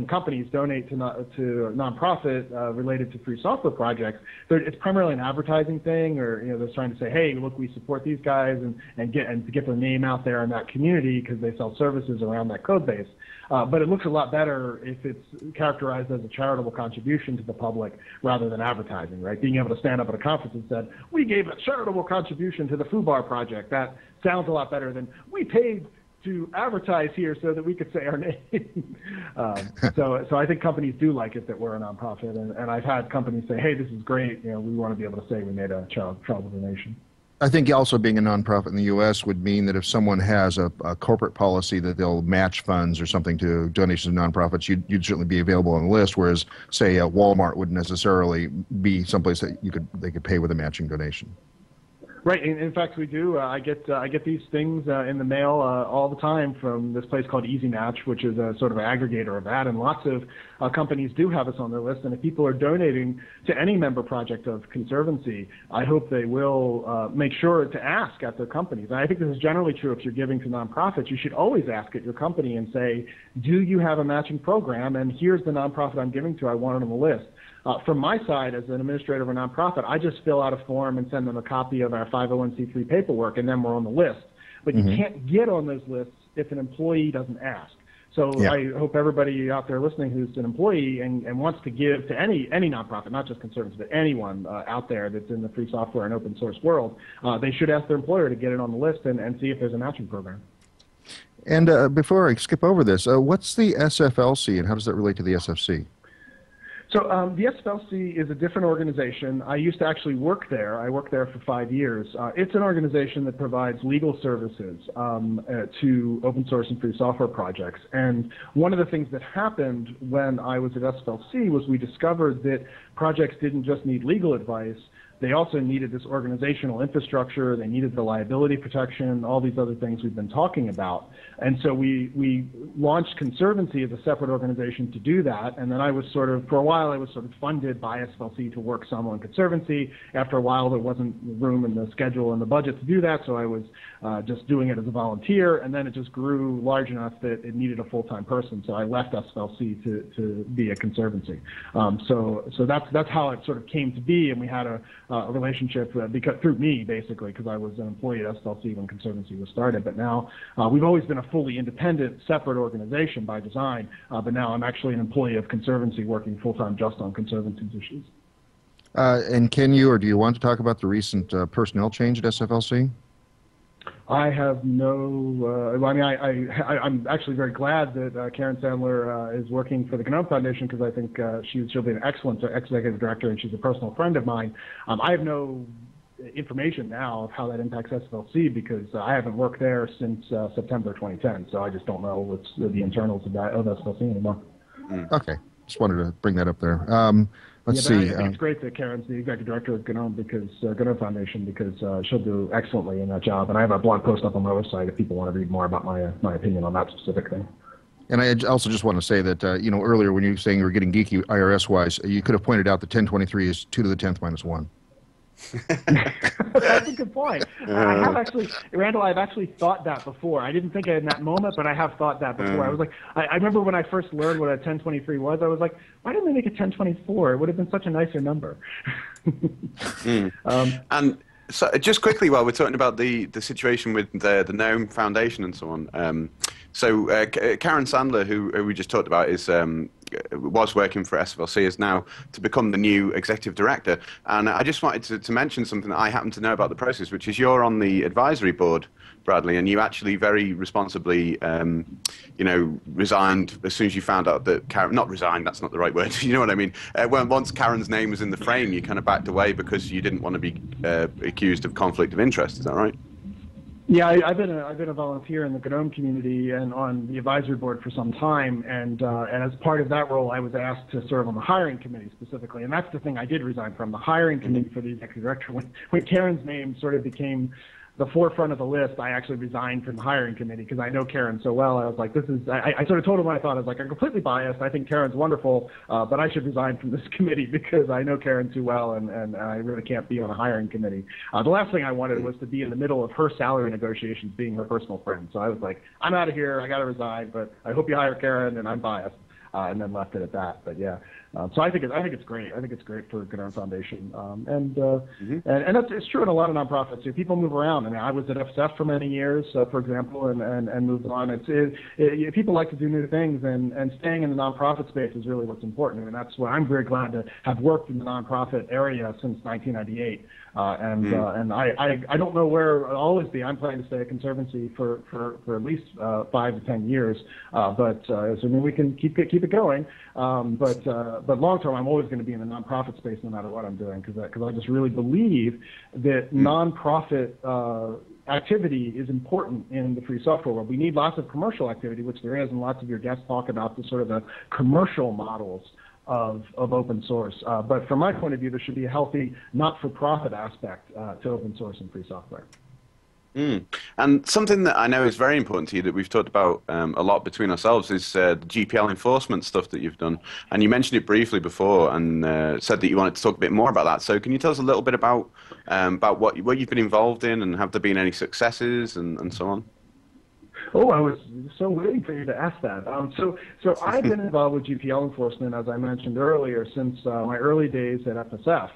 companies donate to nonprofit related to free software projects, it's primarily an advertising thing, or they're trying to say, "Hey, look, we support these guys," and to get their name out there in that community because they sell services around that code base. But it looks a lot better if it's characterized as a charitable contribution to the public rather than advertising, right? Being able to stand up at a conference and said, "We gave a charitable contribution to the FUBAR project," that sounds a lot better than "We paid to advertise here so that we could say our name." So I think companies do like it that we're a nonprofit, and I've had companies say, "Hey, this is great. We want to be able to say we made a charitable donation." I think also being a nonprofit in the U.S. would mean that if someone has a corporate policy that they'll match funds or something to donations to nonprofits, you'd certainly be available on the list, whereas, say, Walmart wouldn't necessarily be someplace that they could pay with a matching donation. Right. In fact, we do. I get these things in the mail all the time from this place called Easy Match, which is a sort of aggregator of that. And lots of companies do have us on their list. And if people are donating to any member project of Conservancy, I hope they will make sure to ask at their companies. And I think this is generally true if you're giving to nonprofits. You should always ask at your company and say, "Do you have a matching program? And here's the nonprofit I'm giving to. I want it on the list." From my side, as an administrator of a nonprofit, I just fill out a form and send them a copy of our 501c3 paperwork, and then we're on the list. But you can't get on those lists if an employee doesn't ask. So yeah. I hope everybody out there listening who's an employee and wants to give to any nonprofit, not just Conservancy, but anyone out there that's in the free software and open source world, they should ask their employer to get it on the list and see if there's a matching program. And before I skip over this, what's the SFLC and how does that relate to the SFC? So the SFLC is a different organization. I used to actually work there. I worked there for 5 years. It's an organization that provides legal services to open source and free software projects. And one of the things that happened when I was at SFLC was we discovered that projects didn't just need legal advice. They also needed this organizational infrastructure. They needed the liability protection, all these other things we've been talking about. And so we launched Conservancy as a separate organization to do that. And then for a while, I was sort of funded by SFLC to work some on Conservancy. After a while, there wasn't room in the schedule and the budget to do that, so I was just doing it as a volunteer. And then it just grew large enough that it needed a full-time person. So I left SFLC to be a Conservancy. So that's how it sort of came to be. And we had a relationship through me, basically, because I was an employee at SFLC when Conservancy was started. But now we've always been a fully independent, separate organization by design. But now I'm actually an employee of Conservancy working full-time just on Conservancy's issues. And can you or do you want to talk about the recent personnel change at SFLC? I have no. I'm actually very glad that Karen Sandler is working for the GNOME Foundation because I think she'll be an excellent executive director and she's a personal friend of mine. I have no information now of how that impacts SFLC because I haven't worked there since September 2010, so I just don't know what's the internals of SFLC anymore. Okay, just wanted to bring that up there. Let's see. I think it's great that Karen's the executive director of GNOME GNOME Foundation because she'll do excellently in that job. And I have a blog post up on my website if people want to read more about my opinion on that specific thing. And I also just want to say that, earlier when you were saying you were getting geeky IRS-wise, you could have pointed out that 1023 is 2 to the 10th minus 1. That's a good point. I have actually, Randall, I've actually thought that before. I didn't think it in that moment, but I have thought that before. I was like, I remember when I first learned what a 1023 was, I was like, why didn't they make a 1024? It would have been such a nicer number. And so just quickly, while we're talking about the situation with the GNOME Foundation and so on, so Karen Sandler, who we just talked about, was working for SFLC, is now to become the new executive director. And I just wanted to mention something that I happen to know about the process, which is you're on the advisory board, Bradley, and you actually very responsibly, resigned as soon as you found out that Karen, not resigned, that's not the right word, you know what I mean? Once Karen's name was in the frame, you kind of backed away because you didn't want to be accused of conflict of interest, is that right? Yeah, I've been a volunteer in the GNOME community and on the advisory board for some time, and as part of that role, I was asked to serve on the hiring committee specifically, and that's the thing I did resign from, the hiring committee for the executive director. When Karen's name sort of became the forefront of the list, I actually resigned from the hiring committee because I know Karen so well. I was like, I sort of told her what I thought. I was like, I'm completely biased. I think Karen's wonderful, but I should resign from this committee because I know Karen too well, and I really can't be on a hiring committee. The last thing I wanted was to be in the middle of her salary negotiations being her personal friend. So I was like, I'm out of here. I got to resign, but I hope you hire Karen, and I'm biased. And then left it at that. But yeah, so I think it's great. I think it's great for GNOME Foundation, and it's true in a lot of nonprofits. People move around. I mean, I was at FSF for many years, for example, and moved on. People like to do new things, and staying in the nonprofit space is really what's important. And that's why I'm very glad to have worked in the nonprofit area since 1998. And I don't know where I'll always be. I'm planning to stay at Conservancy for at least 5 to 10 years, but assuming we can keep it going. But long term, I'm always going to be in the nonprofit space no matter what I'm doing because I just really believe that nonprofit activity is important in the free software world. We need lots of commercial activity, which there is, and lots of your guests talk about the sort of the commercial models of open source. But from my point of view, there should be a healthy not-for-profit aspect to open source and free software. And something that I know is very important to you that we've talked about a lot between ourselves is the GPL enforcement stuff that you've done. And you mentioned it briefly before and said that you wanted to talk a bit more about that. So can you tell us a little bit about what you've been involved in, and have there been any successes and so on? Oh, I was so waiting for you to ask that. So I've been involved with GPL enforcement, as I mentioned earlier, since my early days at FSF.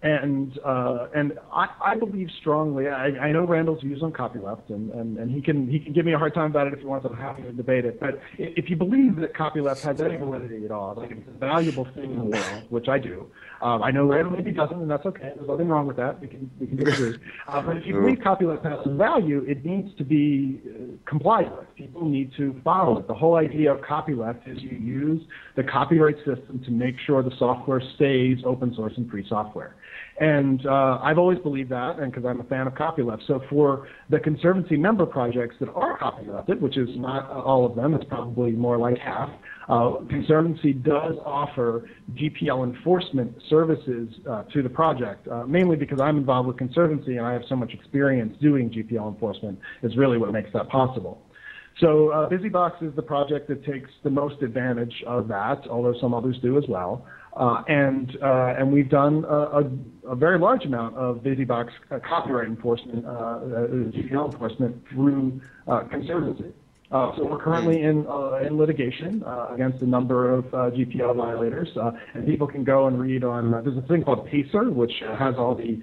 And I believe strongly. I know Randall's views on copyleft, and he can give me a hard time about it if he wants. I'm happy to debate it. But if you believe that copyleft has any validity at all, like it's a valuable thing in the world, which I do. I know Randall maybe doesn't, and that's okay. There's nothing wrong with that. We can disagree. But if you believe copyleft has some value, it needs to be complied with. People need to follow it. The whole idea of copyleft is you use the copyright system to make sure the software stays open source and free software. And I've always believed that, and because I'm a fan of copyleft. So for the Conservancy member projects that are copylefted, which is not all of them, it's probably more like half, Conservancy does offer GPL enforcement services to the project, mainly because I'm involved with Conservancy and I have so much experience doing GPL enforcement is really what makes that possible. So BusyBox is the project that takes the most advantage of that, although some others do as well. And we've done a very large amount of BusyBox copyright enforcement, GPL enforcement through Conservancy. So we're currently in litigation against a number of GPL violators, and people can go and read on. There's a thing called PACER, which has all the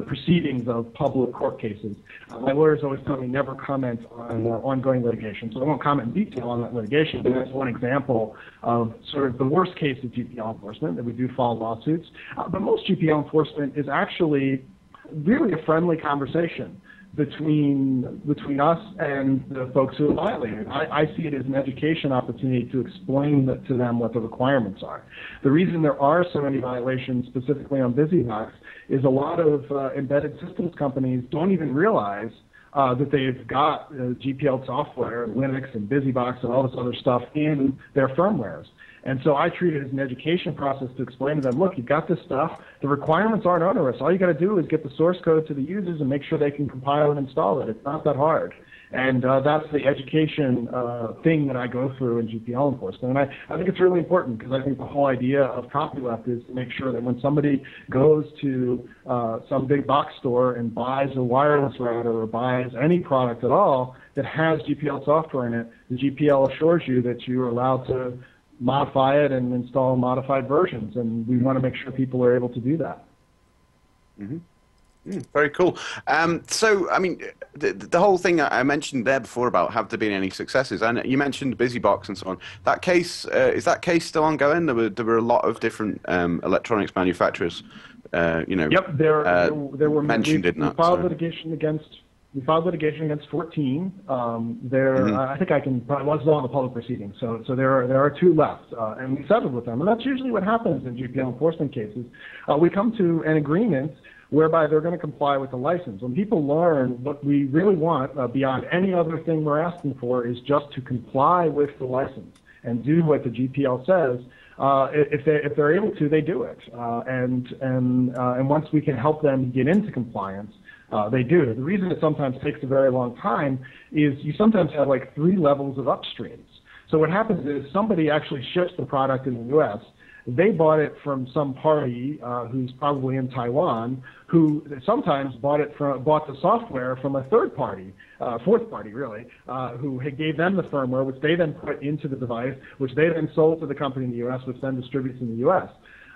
proceedings of public court cases. My lawyers always tell me never comment on ongoing litigation, so I won't comment in detail on that litigation. But that's one example of sort of the worst case of GPL enforcement that we do file lawsuits. But most GPL enforcement is actually really a friendly conversation between us and the folks who are violating. I see it as an education opportunity to explain to them what the requirements are. The reason there are so many violations, specifically on BusyBox, is a lot of embedded systems companies don't even realize that they've got GPL software, Linux and BusyBox and all this other stuff in their firmwares. And so I treat it as an education process to explain to them, look, you've got this stuff. The requirements aren't onerous. All you got to do is get the source code to the users and make sure they can compile and install it. It's not that hard. And that's the education thing that I go through in GPL enforcement. And I think it's really important because I think the whole idea of copyleft is to make sure that when somebody goes to some big box store and buys a wireless router or buys any product at all that has GPL software in it, the GPL assures you that you are allowed to modify it and install modified versions. And we want to make sure people are able to do that. Mm-hmm. Very cool. So, I mean, the whole thing I mentioned there before about have there been any successes, and you mentioned BusyBox and so on. That case is that case still ongoing? There were a lot of different electronics manufacturers, Yep, there were mentioned in that. We filed litigation against 14. I think I can probably was on the public proceedings. So there are 2 left, and we settled with them, and that's usually what happens in GPL enforcement cases. We come to an agreement whereby they're going to comply with the license. When people learn what we really want, beyond any other thing we're asking for, is just to comply with the license and do what the GPL says. If they're able to, they do it. And once we can help them get into compliance, they do. The reason it sometimes takes a very long time is you sometimes have like 3 levels of upstreams. So what happens is somebody actually ships the product in the U.S. They bought it from some party who's probably in Taiwan, who sometimes bought the software from a third party, fourth party really, who gave them the firmware, which they then put into the device, which they then sold to the company in the U.S., which then distributes in the U.S.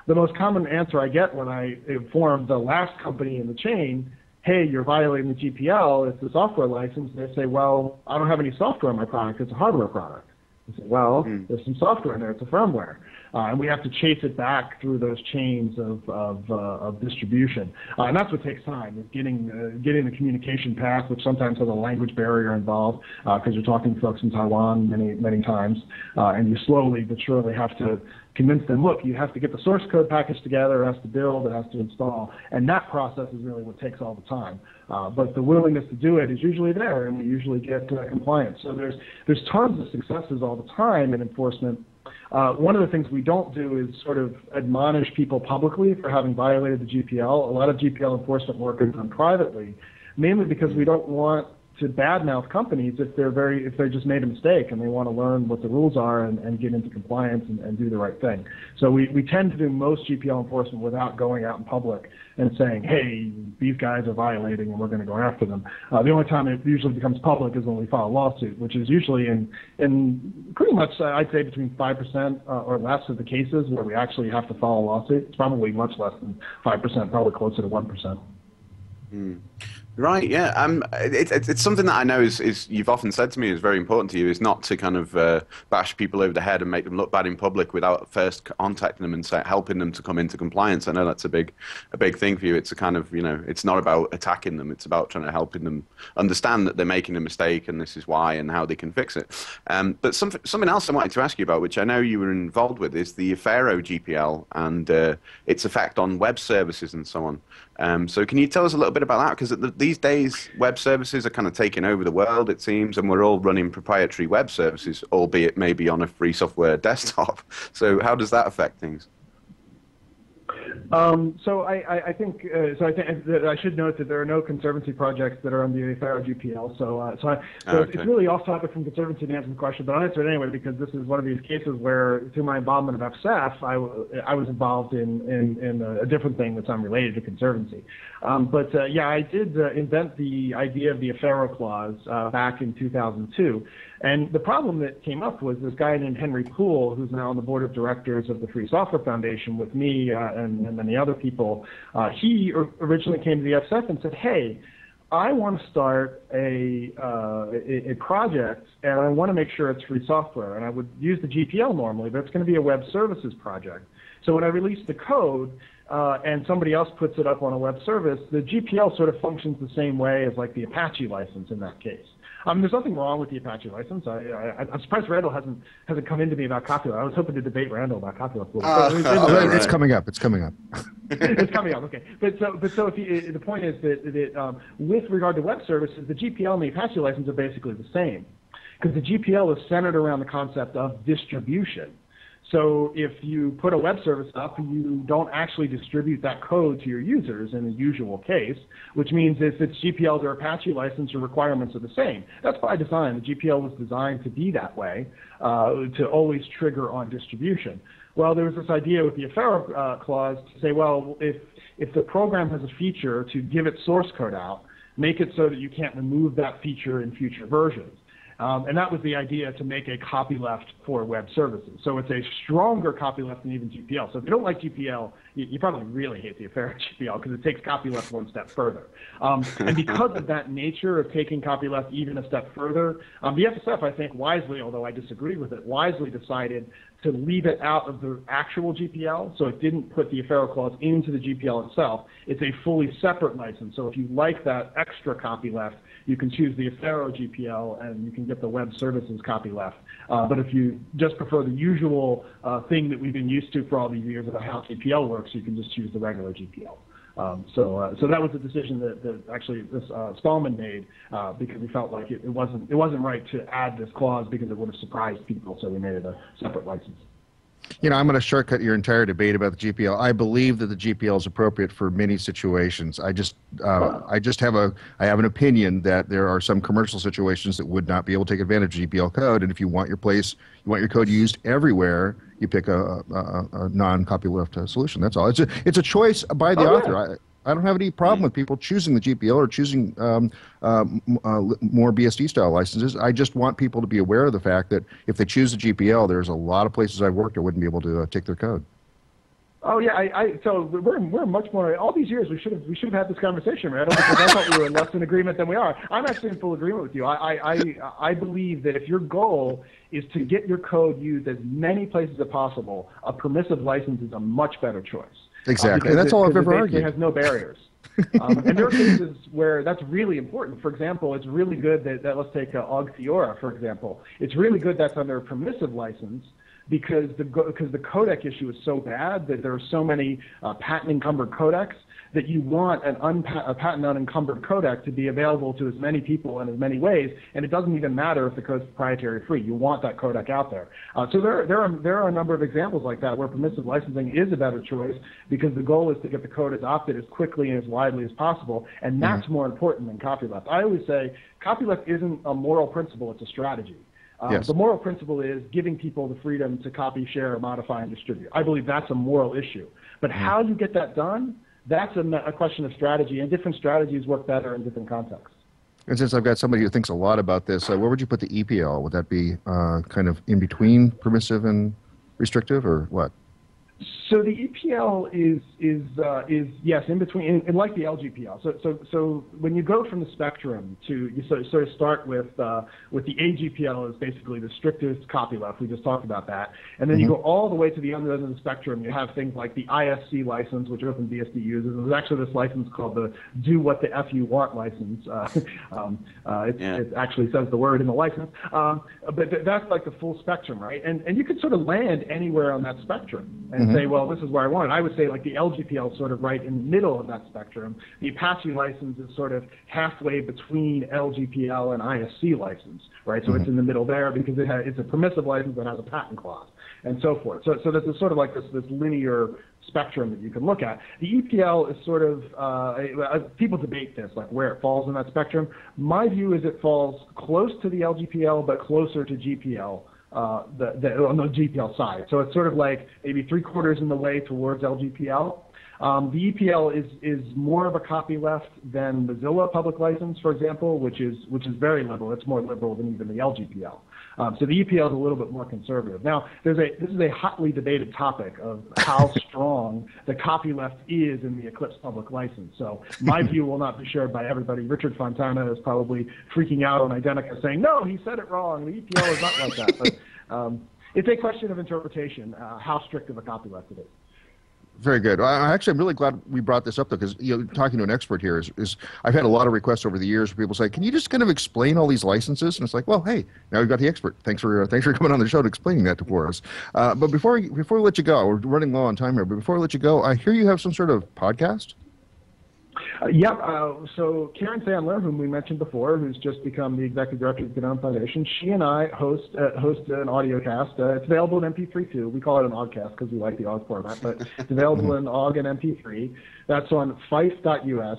The most common answer I get when I inform the last company in the chain, hey, you're violating the GPL, it's the software license, they say, well, I don't have any software in my product, it's a hardware product. I say, well, there's some software in there, it's a firmware. And we have to chase it back through those chains of distribution. And that's what takes time, is getting the communication path, which sometimes has a language barrier involved, because you're talking to folks in Taiwan many times. And you slowly but surely have to convince them, look, you have to get the source code package together, it has to build, it has to install. And that process is really what takes all the time. But the willingness to do it is usually there, and we usually get compliance. So there's tons of successes all the time in enforcement. One of the things we don't do is sort of admonish people publicly for having violated the GPL. A lot of GPL enforcement work is done privately, mainly because we don't want to badmouth companies if they just made a mistake and they want to learn what the rules are and get into compliance and do the right thing. So we tend to do most GPL enforcement without going out in public and saying, hey, these guys are violating and we're going to go after them. The only time it usually becomes public is when we file a lawsuit, which is usually in pretty much, I'd say, between 5% or less of the cases where we actually have to file a lawsuit. It's probably much less than 5%, probably closer to 1%. Right, yeah. It's something that I know is you've often said to me is very important to you, is not to kind of bash people over the head and make them look bad in public without first contacting them and helping them to come into compliance. I know that's a big thing for you. It's a kind of, it's not about attacking them. It's about trying to helping them understand that they're making a mistake and this is why and how they can fix it. But something else I wanted to ask you about, which I know you were involved with, is the Affero GPL and its effect on web services and so on. So can you tell us a little bit about that? Because these days, web services are kind of taking over the world, it seems, and we're all running proprietary web services, albeit maybe on a free software desktop. So how does that affect things? So I think that I should note that there are no Conservancy projects that are on the Affero GPL. It's really off topic from Conservancy to answer the question, but I'll answer it anyway because this is one of these cases where, through my involvement of FSAF, I was involved in a different thing that's unrelated to Conservancy. Yeah, I did invent the idea of the Affero clause back in 2002. And the problem that came up was this guy named Henry Poole, who's now on the board of directors of the Free Software Foundation with me and many other people. He originally came to the FSF and said, hey, I want to start a project, and I want to make sure it's free software. And I would use the GPL normally, but it's going to be a web services project. So when I release the code and somebody else puts it up on a web service, the GPL sort of functions the same way as like the Apache license in that case. There's nothing wrong with the Apache license. I'm surprised Randal hasn't come into me about copyleft. I was hoping to debate Randal about copyleft. It's coming up. It's coming up. It's coming up. Okay. But so if the point is that with regard to web services, the GPL and the Apache license are basically the same, because the GPL is centered around the concept of distribution. So if you put a web service up, you don't actually distribute that code to your users in the usual case, which means if it's GPL or Apache license, your requirements are the same. That's by design. The GPL was designed to be that way, to always trigger on distribution. Well, there was this idea with the Affero clause to say, well, if the program has a feature to give its source code out, make it so that you can't remove that feature in future versions. And that was the idea, to make a copyleft for web services. So it's a stronger copyleft than even GPL. So if you don't like GPL, you probably really hate the Affero GPL, because it takes copyleft one step further. And because of that nature of taking copyleft even a step further, the FSF, I think, wisely, although I disagree with it, wisely decided to leave it out of the actual GPL, so it didn't put the Affero clause into the GPL itself. It's a fully separate license. So if you like that extra copyleft, you can choose the Affero GPL and you can get the web services copyleft. But if you just prefer the usual thing that we've been used to for all these years about how GPL works, you can just choose the regular GPL. So that was a decision that actually this Stallman made, because we felt like it wasn't right to add this clause, because it would have surprised people. So we made it a separate license. You know, I'm going to shortcut your entire debate about the GPL. I believe that the GPL is appropriate for many situations. I have an opinion that there are some commercial situations that would not be able to take advantage of GPL code, and if you want your code used everywhere, you pick a non-copyleft solution. That's all. It's a choice by the author. Yeah. I don't have any problem with people choosing the GPL or choosing more BSD-style licenses. I just want people to be aware of the fact that if they choose the GPL, there's a lot of places I've worked that wouldn't be able to take their code. Oh yeah, so we're much more. All these years we should have had this conversation, right? Because I thought we were in less in agreement than we are. I'm actually in full agreement with you. I believe that if your goal is to get your code used as many places as possible, a permissive license is a much better choice. Exactly, and that's all I've ever argued. It has no barriers. And there are cases where that's really important. For example, it's really good that let's take Ogtheora, for example. It's really good that's under a permissive license, because the codec issue is so bad that there are so many patent-encumbered codecs that you want a patent-unencumbered codec to be available to as many people in as many ways, and it doesn't even matter if the code's proprietary or free. You want that codec out there. So there are a number of examples like that where permissive licensing is a better choice, because the goal is to get the code adopted as quickly and as widely as possible, and that's more important than copyleft. I always say copyleft isn't a moral principle, it's a strategy. Yes. The moral principle is giving people the freedom to copy, share, modify, and distribute. I believe that's a moral issue. But how you get that done, that's a question of strategy, and different strategies work better in different contexts. And since I've got somebody who thinks a lot about this, where would you put the EPL? Would that be kind of in between permissive and restrictive, or what? So the EPL is yes, in between, and like the LGPL. So when you go from the spectrum to, you sort of start with the AGPL is basically the strictest copyleft. We just talked about that, and then you go all the way to the other end of the spectrum. You have things like the ISC license, which OpenBSD uses. There's actually this license called the Do What the F You Want license. It actually says the word in the license, but that's like the full spectrum, right? And you could sort of land anywhere on that spectrum and say, well, this is where I want it. I would say like the LGPL is sort of right in the middle of that spectrum. The Apache license is sort of halfway between LGPL and ISC license, right? So it's in the middle there because it's a permissive license that has a patent clause and so forth. So there's sort of like this linear spectrum that you can look at. The EPL is sort of, people debate this, like where it falls in that spectrum. My view is it falls close to the LGPL but closer to GPL. On the GPL side. So it's sort of like maybe 3/4 in the way towards LGPL. The EPL is more of a copyleft than Mozilla public license, for example, which is very liberal. It's more liberal than even the LGPL. So the EPL is a little bit more conservative. Now, this is a hotly debated topic of how strong the copyleft is in the Eclipse public license. So my view will not be shared by everybody. Richard Fontana is probably freaking out on Identica, saying, no, he said it wrong. The EPL is not like that. But it's a question of interpretation, how strict of a copyleft it is. Very good. I'm really glad we brought this up, though, because talking to an expert here is I've had a lot of requests over the years where people say, "Can you just kind of explain all these licenses?" And it's like, well, hey, now we've got the expert. Thanks for coming on the show and explaining that for us. But before we let you go, we're running low on time here. But before we let you go, I hear you have some sort of podcast. So Karen Sandler, whom we mentioned before, who's just become the executive director of the Gnome Foundation, she and I host an audio cast. It's available in MP3 too. We call it an OGcast because we like the OG format, but it's available in OG and MP3. That's on fife.us,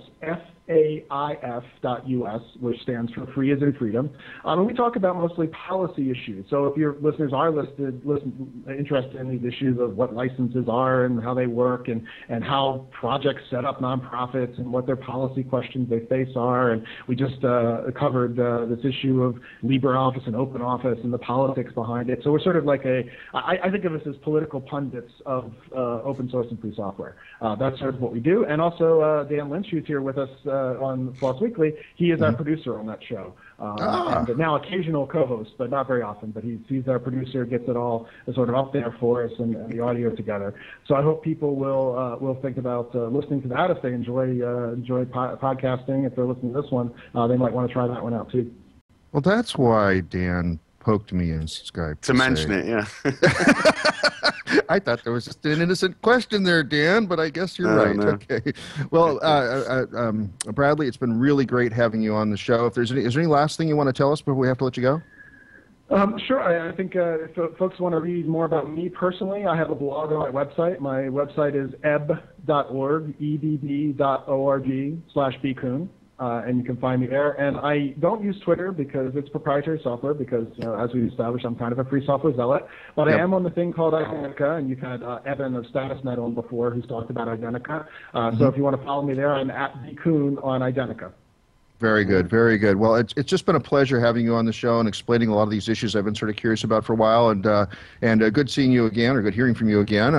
FAIF.us, which stands for Free as in Freedom. And we talk about mostly policy issues. So if your listeners are interested in these issues of what licenses are and how they work and how projects set up nonprofits and what their policy questions they face are, and we just covered this issue of LibreOffice and OpenOffice and the politics behind it. So we're sort of like I think of us as political pundits of open source and free software. That's sort of what we do. And also Dan Lynch, who's here with us on FLOSS Weekly, he is our producer on that show. And now occasional co-host, but not very often. But he's our producer, gets it all sort of up there for us and the audio together. So I hope people will think about listening to that if they enjoy podcasting. If they're listening to this one, they might want to try that one out too. Well, that's why Dan poked me in Skype to mention it. Yeah. I thought there was just an innocent question there, Dan, but I guess you're right. No. Okay. Well, Bradley, it's been really great having you on the show. Is there any last thing you want to tell us before we have to let you go? Sure. I think if folks want to read more about me personally, I have a blog on my website. My website is ebb.org, ebb.org/bkuhn. And you can find me there. And I don't use Twitter because it's proprietary software because, as we established, I'm kind of a free software zealot. But I am on the thing called Identica, and you've had Evan of StatusNet on before who's talked about Identica. So if you want to follow me there, I'm at Kuhn on Identica. Very good, very good. Well, it's just been a pleasure having you on the show and explaining a lot of these issues I've been sort of curious about for a while. And good seeing you again, or good hearing from you again.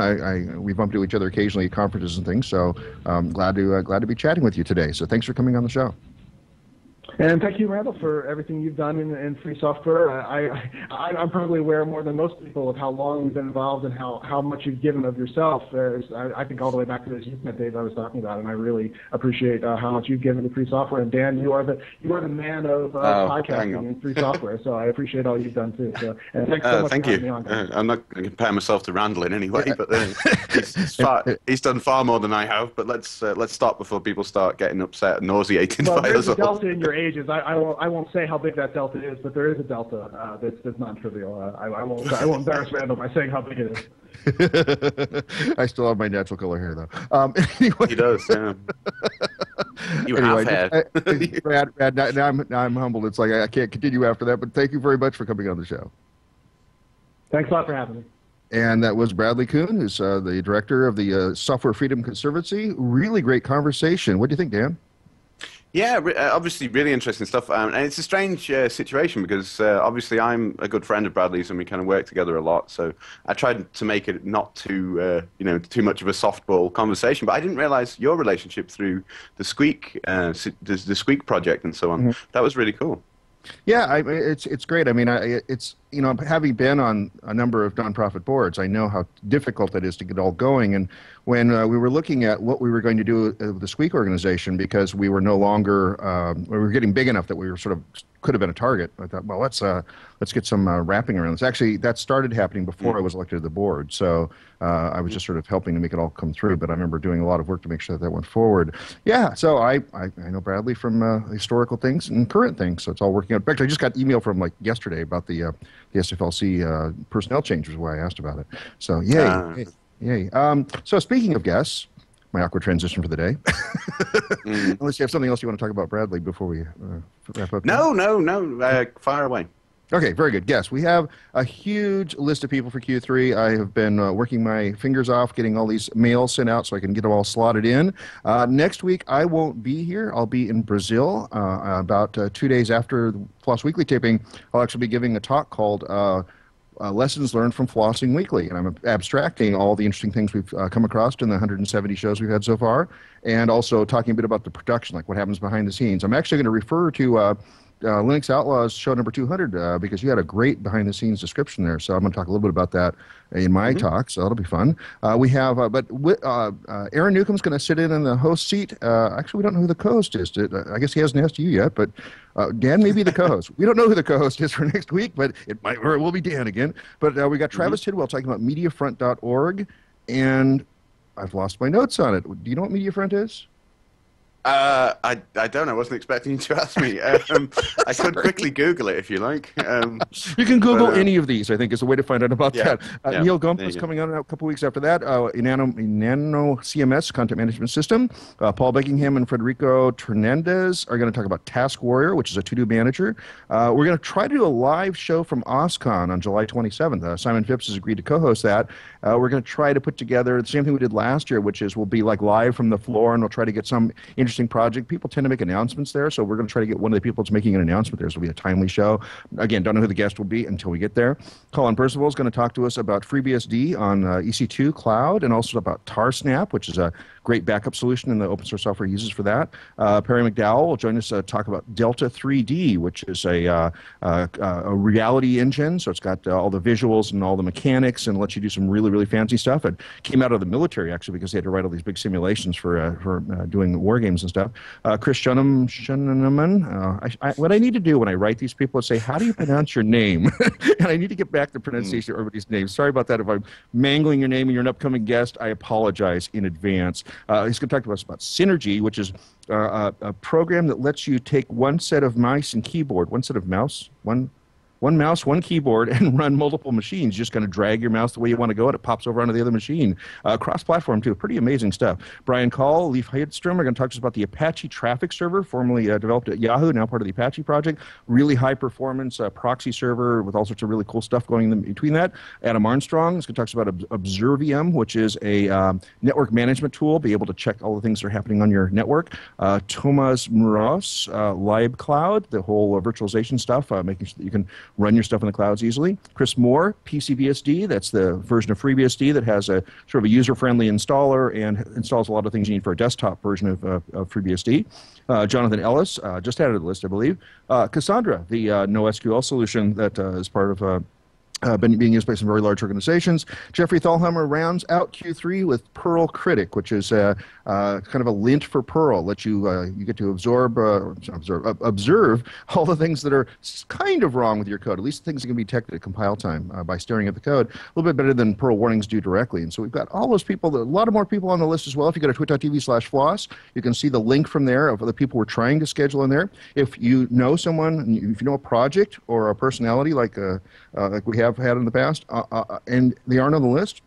We bump into each other occasionally at conferences and things. So I'm glad to be chatting with you today. So thanks for coming on the show. And thank you, Randal, for everything you've done in free software. I'm probably aware more than most people of how long you've been involved and how much you've given of yourself. I think all the way back to those Usenet days I was talking about, and I really appreciate how much you've given to free software. And Dan, you are the man of podcasting in free software, so I appreciate all you've done too. So, and thanks so much for having me on. I'm not going to compare myself to Randal in any way, but he's done far more than I have. But let's stop before people start getting upset and nauseated by us. There's a delta in your age. I won't say how big that delta is, but there is a delta that's non-trivial. I won't embarrass Randal by saying how big it is. I still have my natural color hair, though. Anyway. He does, yeah. You have hair. Brad, now I'm humbled. It's like I can't continue after that, but thank you very much for coming on the show. Thanks a lot for having me. And that was Bradley Kuhn, who's the director of the Software Freedom Conservancy. Really great conversation. What do you think, Dan? Yeah, obviously really interesting stuff. And it's a strange situation because obviously I'm a good friend of Bradley's and we kind of work together a lot. So I tried to make it not too much of a softball conversation. But I didn't realize your relationship through the Squeak, the Squeak project and so on. Mm-hmm. That was really cool. Yeah, it's great. I mean, having been on a number of nonprofit boards, I know how difficult it is to get all going. And when we were looking at what we were going to do with the Squeak organization, because we were no longer, we were getting big enough that we were sort of could have been a target. I thought, well, let's get some wrapping around this. Actually, that started happening before I was elected to the board. So I was just sort of helping to make it all come through. But I remember doing a lot of work to make sure that went forward. Yeah, so I know Bradley from historical things and current things. So it's all working out. In fact, I just got email from yesterday about the SFLC personnel change, was why I asked about it. So yay. So speaking of guests, my awkward transition for the day. Unless you have something else you want to talk about, Bradley, before we wrap up. No. Fire away. Okay, very good. Yes, we have a huge list of people for Q3. I have been working my fingers off getting all these mails sent out so I can get them all slotted in. Next week, I won't be here. I'll be in Brazil about 2 days after the Floss Weekly taping. I'll actually be giving a talk called Lessons Learned from Flossing Weekly. And I'm abstracting all the interesting things we've come across in the 170 shows we've had so far, and also talking a bit about the production, like what happens behind the scenes. I'm actually going to refer to Linux Outlaws show number 200 because you had a great behind-the-scenes description there. So I'm going to talk a little bit about that in my talk, so that'll be fun. We have, Aaron Newcomb's going to sit in the host seat. Actually, we don't know who the co-host is. I guess he hasn't asked you yet, but Dan may be the co-host. We don't know who the co-host is for next week, but it might, or it will be Dan again. But we got Travis Tidwell talking about MediaFront.org, and I've lost my notes on it. Do you know what MediaFront is? I don't know. I wasn't expecting you to ask me. I could quickly Google it if you like. You can Google any of these, I think, is a way to find out about that. Yeah, Neil Gump is coming on a couple weeks after that. Nano CMS, Content Management System. Paul Beckingham and Federico Ternandez are going to talk about Task Warrior, which is a to-do manager. We're going to try to do a live show from OSCON on July 27th. Simon Phipps has agreed to co-host that. We're going to try to put together the same thing we did last year, which is we'll be like live from the floor, and we'll try to get some interesting project. People tend to make announcements there, so we're going to try to get one of the people that's making an announcement there. So it'll be a timely show. Again, don't know who the guest will be until we get there. Colin Percival is going to talk to us about FreeBSD on EC2 Cloud, and also about TarSnap, which is a great backup solution, and the open source software uses for that. Perry McDowell will join us to talk about Delta 3D, which is a reality engine. So it's got all the visuals and all the mechanics, and lets you do some really, really fancy stuff. It came out of the military, actually, because they had to write all these big simulations for doing war games and stuff. Chris Shuneman. What I need to do when I write these people is say, how do you pronounce your name? And I need to get back the pronunciation of everybody's names. Sorry about that. If I'm mangling your name and you're an upcoming guest, I apologize in advance. He's going to talk to us about Synergy, which is a program that lets you take one set of mice and keyboard, one set of mouse, one mouse, one keyboard, and run multiple machines. You're just going to drag your mouse the way you want to go, and it pops over onto the other machine. Cross-platform, too. Pretty amazing stuff. Brian Call, Leif Hedstrom are going to talk to us about the Apache Traffic Server, formerly developed at Yahoo, now part of the Apache project. Really high-performance proxy server with all sorts of really cool stuff going in between that. Adam Armstrong is going to talk to us about Observium, which is a network management tool, be able to check all the things that are happening on your network. Thomas Muros, LibCloud, the whole virtualization stuff, making sure that you can run your stuff in the clouds easily. Chris Moore, PCBSD, that's the version of FreeBSD that has a sort of a user-friendly installer and installs a lot of things you need for a desktop version of FreeBSD. Jonathan Ellis, just added to the list, I believe. Cassandra, the NoSQL solution that is part of being used by some very large organizations. Jeffrey Thalhammer rounds out Q3 with Perl Critic, which is kind of a lint for Perl. Let you you get to observe all the things that are kind of wrong with your code, at least the things that can be detected at compile time by staring at the code. A little bit better than Perl warnings do directly. And so we've got all those people, a lot of more people on the list as well. If you go to twit.tv/floss, you can see the link from there of the people we're trying to schedule in there. If you know someone, if you know a project or a personality like we have had in the past, and they aren't on the list,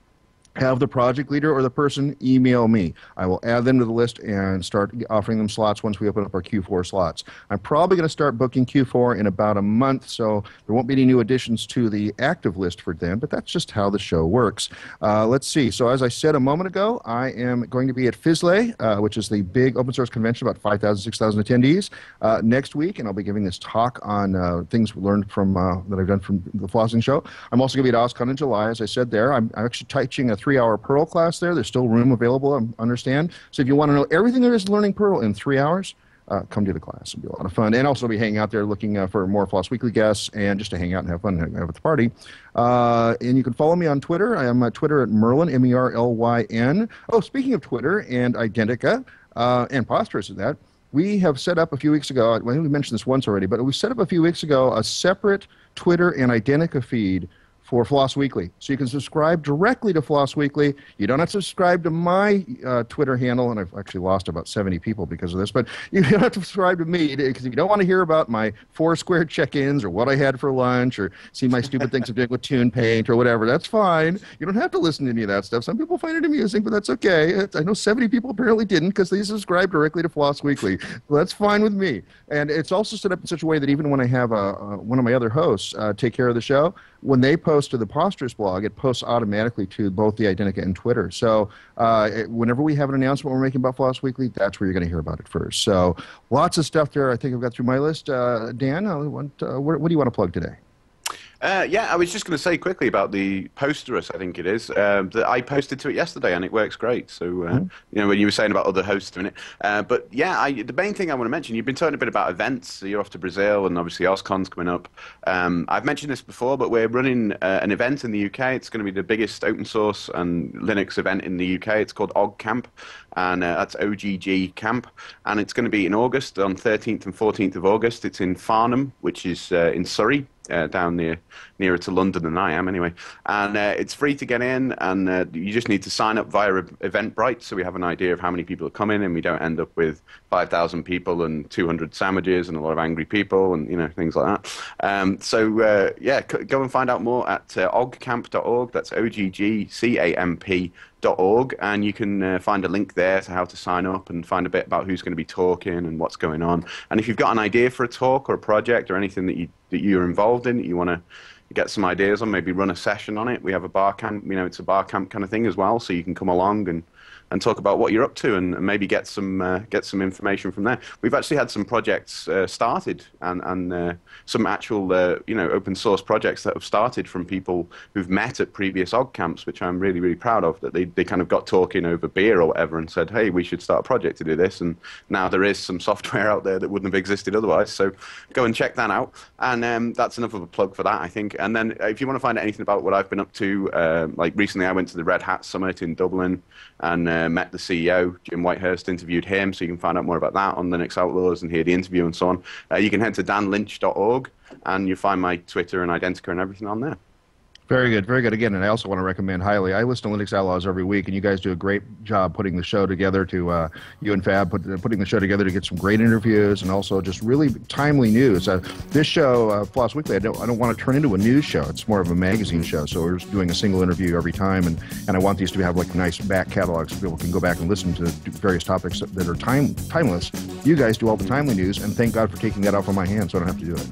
have the project leader or the person email me. I will add them to the list and start offering them slots once we open up our Q4 slots. I'm probably going to start booking Q4 in about a month, so there won't be any new additions to the active list for then, but that's just how the show works. Let's see. So as I said a moment ago, I am going to be at FISLA, which is the big open source convention, about 5,000, 6,000 attendees, next week, and I'll be giving this talk on things learned from that I've done from the Flossing show. I'm also going to be at OSCON in July, as I said there. I'm actually teaching a 3-hour Perl class there. There's still room available, I understand. So if you want to know everything there is to learning Perl in 3 hours, come to the class. It'll be a lot of fun. And also be hanging out there looking for more Floss Weekly guests and just to hang out and have fun and have at the party. And you can follow me on Twitter. I am on Twitter at Merlin, M-E-R-L-Y-N. Oh, speaking of Twitter and Identica, and Posterous at that, we have set up a few weeks ago, I think we mentioned this once already, but we set up a few weeks ago a separate Twitter and Identica feed for Floss Weekly. So you can subscribe directly to Floss Weekly. You don't have to subscribe to my Twitter handle, and I've actually lost about 70 people because of this, but you don't have to subscribe to me because if you don't want to hear about my Foursquare check-ins or what I had for lunch or see my stupid things I'm doing with Toon Paint or whatever, that's fine. You don't have to listen to any of that stuff. Some people find it amusing, but that's okay. I know 70 people apparently didn't because they subscribed directly to Floss Weekly. Well, that's fine with me. And it's also set up in such a way that even when I have one of my other hosts take care of the show, when they post to the Posters blog, it posts automatically to both the Identica and Twitter. So whenever we have an announcement we're making about Floss Weekly, that's where you're going to hear about it first. So lots of stuff there. I think I've got through my list. Dan, what do you want to plug today? Yeah, I was just going to say quickly about the Posterous, I think it is, that I posted to it yesterday, and it works great. So, you know, when you were saying about other hosts doing it. But, yeah, the main thing I want to mention, you've been talking a bit about events. So you're off to Brazil, and obviously OzCon's coming up. I've mentioned this before, but we're running an event in the UK. It's going to be the biggest open source and Linux event in the UK. It's called OGG Camp, and that's OGG Camp. And it's going to be in August, on 13th and 14th of August. It's in Farnham, which is in Surrey. Down nearer to London than I am, anyway. And it's free to get in, and you just need to sign up via Eventbrite, so we have an idea of how many people are coming, and we don't end up with 5,000 people and 200 sandwiches and a lot of angry people and, you know, things like that. Yeah, go and find out more at oggcamp.org. That's OGGCAMP.org, and you can find a link there to how to sign up and find a bit about who's going to be talking and what's going on. And if you've got an idea for a talk or a project or anything that you're involved in, that you want to get some ideas on, maybe run a session on it, we have a bar camp, you know, it's a bar camp kind of thing as well, so you can come along and talk about what you're up to and maybe get some information from there. We've actually had some projects started and some actual you know, open source projects that have started from people who've met at previous OGG camps, which I'm really, really proud of, that they kind of got talking over beer or whatever and said, hey, we should start a project to do this, and now there is some software out there that wouldn't have existed otherwise, so go and check that out. And that's enough of a plug for that, I think. And then if you want to find out anything about what I've been up to, like recently I went to the Red Hat Summit in Dublin and met the CEO, Jim Whitehurst, interviewed him, so you can find out more about that on Linux Outlaws and hear the interview and so on. You can head to danlynch.org, and you'll find my Twitter and Identica and everything on there. Very good, very good. Again, and I also want to recommend highly, I listen to Linux Outlaws every week, and you guys do a great job putting the show together to, you and Fab, putting the show together to get some great interviews and also just really timely news. This show, Floss Weekly, I don't want to turn into a news show. It's more of a magazine show, so we're just doing a single interview every time, and I want these to have like nice back catalogs so people can go back and listen to various topics that are timeless. You guys do all the timely news, and thank God for taking that off of my hands so I don't have to do it.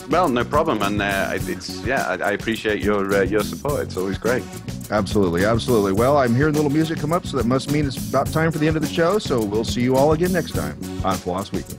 Well, no problem, and I appreciate your support. It's always great. Absolutely, absolutely. Well, I'm hearing a little music come up, so that must mean it's about time for the end of the show, so we'll see you all again next time on Floss Weekly.